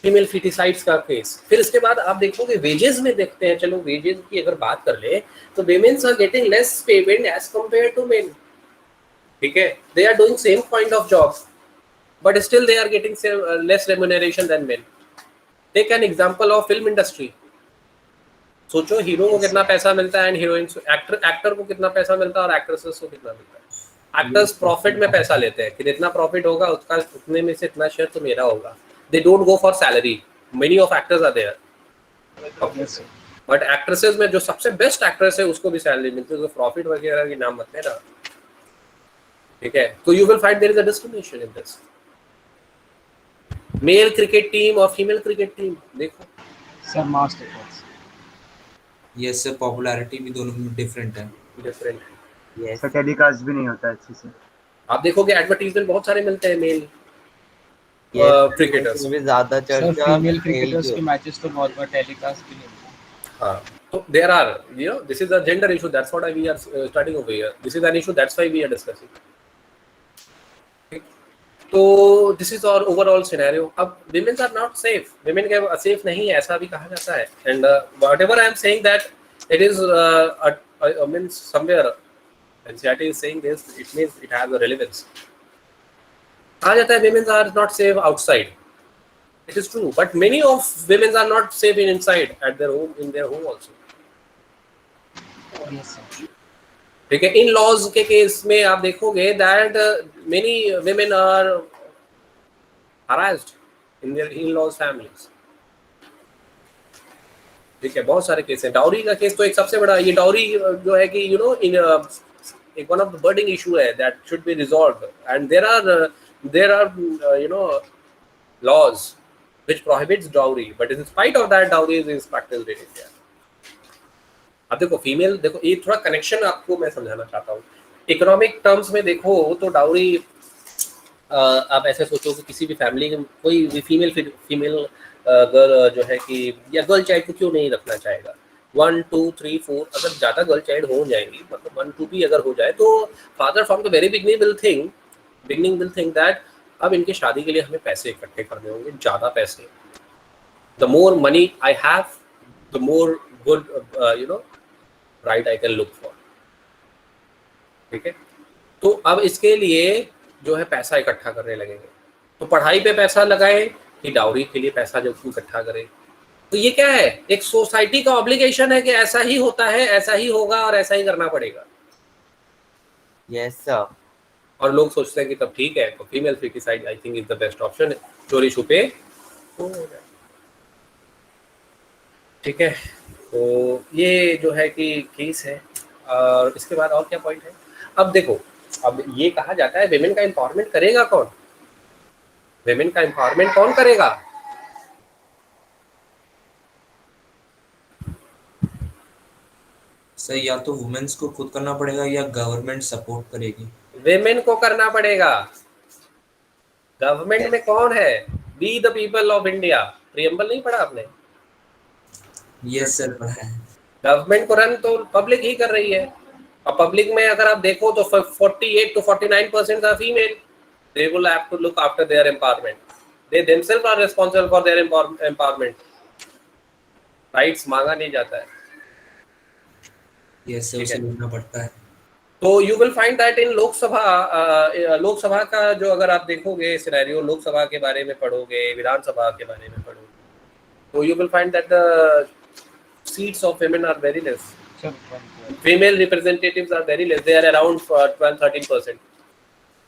[SPEAKER 1] Female foeticides का केस. फिर इसके बाद आप देखोगे वेजेस में देखते हैं. चलो वेजेस की अगर बात कर ले तो women's are getting less payment as compare to men. ठीक है, they are doing same kind of job but still they are getting less remuneration than men. Take an example of film industry. सोचो hero को कितना पैसा मिलता है and heroine actor को कितना पैसा मिलता है और एक्ट्रेसेस को कितना मिलता है. एक्टर्स प्रॉफिट में पैसा लेते हैं कि जितना प्रॉफिट होगा उसका उतने में से इतना शेयर तो मेरा होगा. They don't go for salary. Many of actors are there, but actresses में जो सबसे बेस्ट एक्ट्रेस है उसको भी सैलरी मिलती है, तो प्रॉफिट वगैरह की नाम मत लेना. ठीक है, तो you will find there is a discrimination in this. Male cricket team और फीमेल क्रिकेट टीम देखो
[SPEAKER 3] Sir, master class.
[SPEAKER 2] Yes sir, popularity भी दोनों में डिफरेंट है.
[SPEAKER 1] डिफरेंट.
[SPEAKER 7] Yes.
[SPEAKER 3] सर टेलीकास्ट भी नहीं होता है अच्छे से.
[SPEAKER 1] आप देखोगे एडवर्टीजमेंट बहुत सारे मिलते हैं मेल
[SPEAKER 7] Yes.
[SPEAKER 1] क्रिकेटर्स.
[SPEAKER 7] उसमें भी ज्यादा चर्चा
[SPEAKER 9] फीमेल
[SPEAKER 7] male
[SPEAKER 9] क्रिकेटर्स
[SPEAKER 7] की
[SPEAKER 9] के मैचेस तो नॉर्मल टेलीकास्ट भी नहीं होते.
[SPEAKER 1] हाँ, तो there are this is a gender issue. That's what we are starting over here. This is an issue, that's why we are discussing. तो this is our overall scenario. अब womens are not safe. Women के safe नहीं है ऐसा भी कहा जाता है. And whatever I am saying that it is means somewhere NCERT is saying this, it means it has a relevance. कहा जाता है women's are not safe outside. It is true, but many of women's are not safe in inside at their home, in their home also. ठीक है, in laws के case में आप देखोगे that many women are harassed in their in-laws families. ठीक है, बहुत सारे केस हैं. डाउरी का केस तो एक सबसे बड़ा. ये डाउरी जो है कि इन एक one of the burning issue है that should be resolved. And there are laws which prohibits dowry, but in spite of that dowry is practiced in India. अब देखो फीमेल, देखो ये थोड़ा कनेक्शन आपको मैं समझाना चाहता हूँ. इकोनॉमिक टर्म्स में देखो तो डाउरी आप ऐसे सोचो कि किसी भी फैमिली में कोई भी फीमेल गर्ल जो है कि या गर्ल चाइल्ड को क्यों नहीं रखना चाहेगा. 1 2 3 4 अगर ज़्यादा गर्ल चाइल्ड हो जाएंगी, मतलब 1 2 भी अगर हो जाए तो father from the very beginning will think that अब इनके शादी के लिए हमें पैसे इकट्ठे करने होंगे, ज़्यादा पैसे. The more money I have the more good right I can look for. ठीक है, तो अब इसके लिए जो है पैसा इकट्ठा करने लगेंगे. तो पढ़ाई पे पैसा लगाएं कि डाउरी के लिए पैसा जो इकट्ठा करे। तो ये क्या है, एक सोसाइटी का ऑब्लिगेशन है कि ऐसा ही होता है, ऐसा ही होगा और ऐसा ही करना पड़ेगा।
[SPEAKER 7] Yes sir.
[SPEAKER 1] और लोग सोचते हैं कि तब ठीक है, तो female foeticide I think is the best option, चोरी छुपे हो जाए। ठीक है, तो ये जो है कि केस है। और इसके बाद और क्या पॉइंट है? अब देखो, अब ये कहा जाता है विमेन का एम्पावरमेंट करेगा कौन? विमेन का एम्पावरमेंट कौन करेगा?
[SPEAKER 2] सर या तो वुमेन्स को खुद करना पड़ेगा या गवर्नमेंट सपोर्ट करेगी।
[SPEAKER 1] विमेन को करना पड़ेगा। गवर्नमेंट में कौन है? Be the people of India. Preamble नहीं पढ़ा आपने?
[SPEAKER 2] यस सर, पढ़ा है।
[SPEAKER 1] गवर्नमेंट को रन तो पब्लिक ही कर रही है। और पब्लिक में अगर आप देखो तो 48 to 49% are female. They will have to look after their empowerment. They themself are responsible for their empowerment. Rights मांगा नहीं जाता है।
[SPEAKER 2] यस सर, उसे लेना पड़ता है।
[SPEAKER 1] तो you will find that in Lok Sabha का जो अगर आप देखोगे सिनेरियो, लोकसभा के बारे में पढ़ोगे, विधानसभा के बारे में पढ़ोगे, तो you will find that the seats of women are very less. Female representatives are very less. They are around 12-13%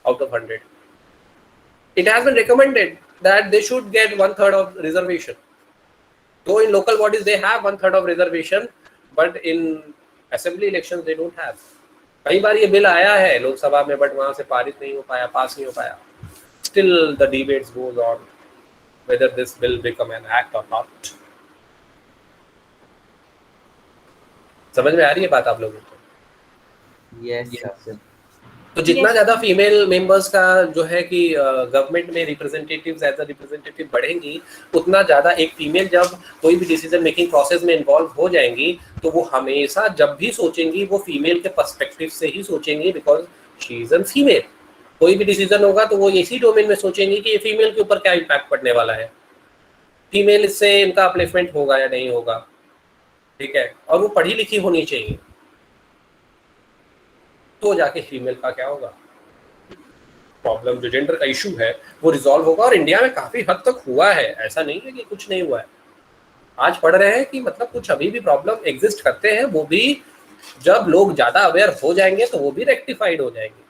[SPEAKER 1] out of 100. It has been recommended that they should get 1/3 of reservation. Though in local bodies they have 1/3 of reservation, but in assembly elections they don't have. कई बार ये bill आया है लोकसभा में, but वहां से पारित नहीं हो पाया, पास नहीं हो पाया. Still the debates goes on whether this will become an act or not. समझ में आ रही है बात आप लोगों को?
[SPEAKER 7] Yes sir.
[SPEAKER 1] तो जितना ज्यादा फीमेल मेंबर्स का जो है कि गवर्नमेंट में रिप्रेजेंटेटिव्स एज अ रिप्रेजेंटेटिव बढ़ेंगी, उतना ज्यादा एक फीमेल जब कोई भी डिसीजन मेकिंग प्रोसेस में इन्वॉल्व हो जाएंगी तो वो हमेशा जब भी सोचेंगी वो फीमेल के पर्सपेक्टिव से ही सोचेंगी, because she is a female. कोई भी डिसीजन होगा तो वो इसी डोमेन में सोचेंगे कि ये फीमेल के ऊपर क्या इम्पैक्ट पड़ने वाला है, फीमेल इससे इनका अपलिफ्टमेंट होगा या नहीं होगा। ठीक है, और वो पढ़ी लिखी होनी चाहिए, तो जाके फीमेल का क्या होगा, प्रॉब्लम जो जेंडर का इशू है वो रिजॉल्व होगा। और इंडिया में काफी हद तक हुआ है, ऐसा नहीं है कि कुछ नहीं हुआ है। आज पढ़ रहे हैं कि मतलब कुछ अभी भी प्रॉब्लम एग्जिस्ट करते हैं, वो भी जब लोग ज्यादा अवेयर हो जाएंगे तो वो भी रेक्टिफाइड हो जाएंगे।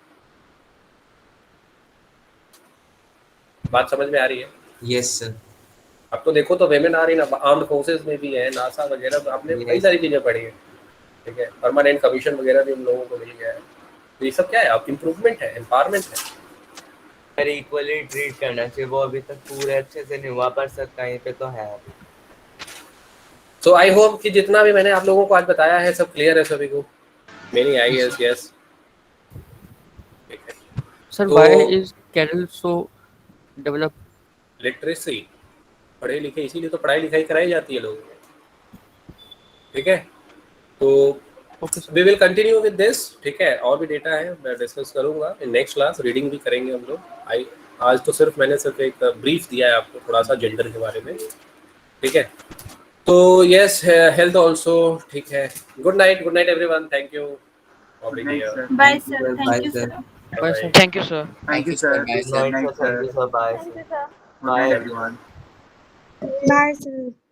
[SPEAKER 1] बात समझ में आ रही है?
[SPEAKER 2] Yes sir.
[SPEAKER 1] अब तो देखो तो वेमेन आ रही ना, आर्म्ड फोर्सेस में भी है, नासा वगैरह, आपने कई सारी चीजें पढ़ी है। ठीक है, परमानेंट कमीशन वगैरह भी उन लोगों को मिल गया है। तो ये सब क्या है, अब इम्प्रूवमेंट है, एम्पावरमेंट है।
[SPEAKER 7] पर इक्वली ट्रीट करना चाहिए, वो अभी तक पूरे अच्छे से नहीं हुआ, पर सब कहीं पे तो है।
[SPEAKER 1] सो आई होप कि जितना भी मैंने आप लोगों को आज बताया है सब क्लियर है सभी को। मेरी I S yes.
[SPEAKER 6] Sir why is Kerala so develop?
[SPEAKER 1] Literacy, पढ़े लिखे, इसीलिए तो पढ़ाई लिखाई कराई जाती है लोगों को। ठीक है, तो we will continue with this. ठीक है, और भी डेटा है मैं डिस्कस करूंगा इन नेक्स्ट क्लास, रीडिंग भी करेंगे हम लोग। आज तो मैंने सिर्फ एक ब्रीफ दिया है आपको थोड़ा सा जेंडर के बारे में। ठीक है, तो यस, हेल्थ ऑल्सो। ठीक है, good night everyone, thank you for being here.
[SPEAKER 10] Bye sir, thank you sir.
[SPEAKER 6] Bye sir, thank you sir.
[SPEAKER 3] Thank you, sir.
[SPEAKER 4] Bye,
[SPEAKER 3] Good
[SPEAKER 4] sir.
[SPEAKER 3] night, sir.
[SPEAKER 7] Thank you sir, bye
[SPEAKER 10] thank you sir.
[SPEAKER 3] Good night, everyone.
[SPEAKER 10] Bye sir.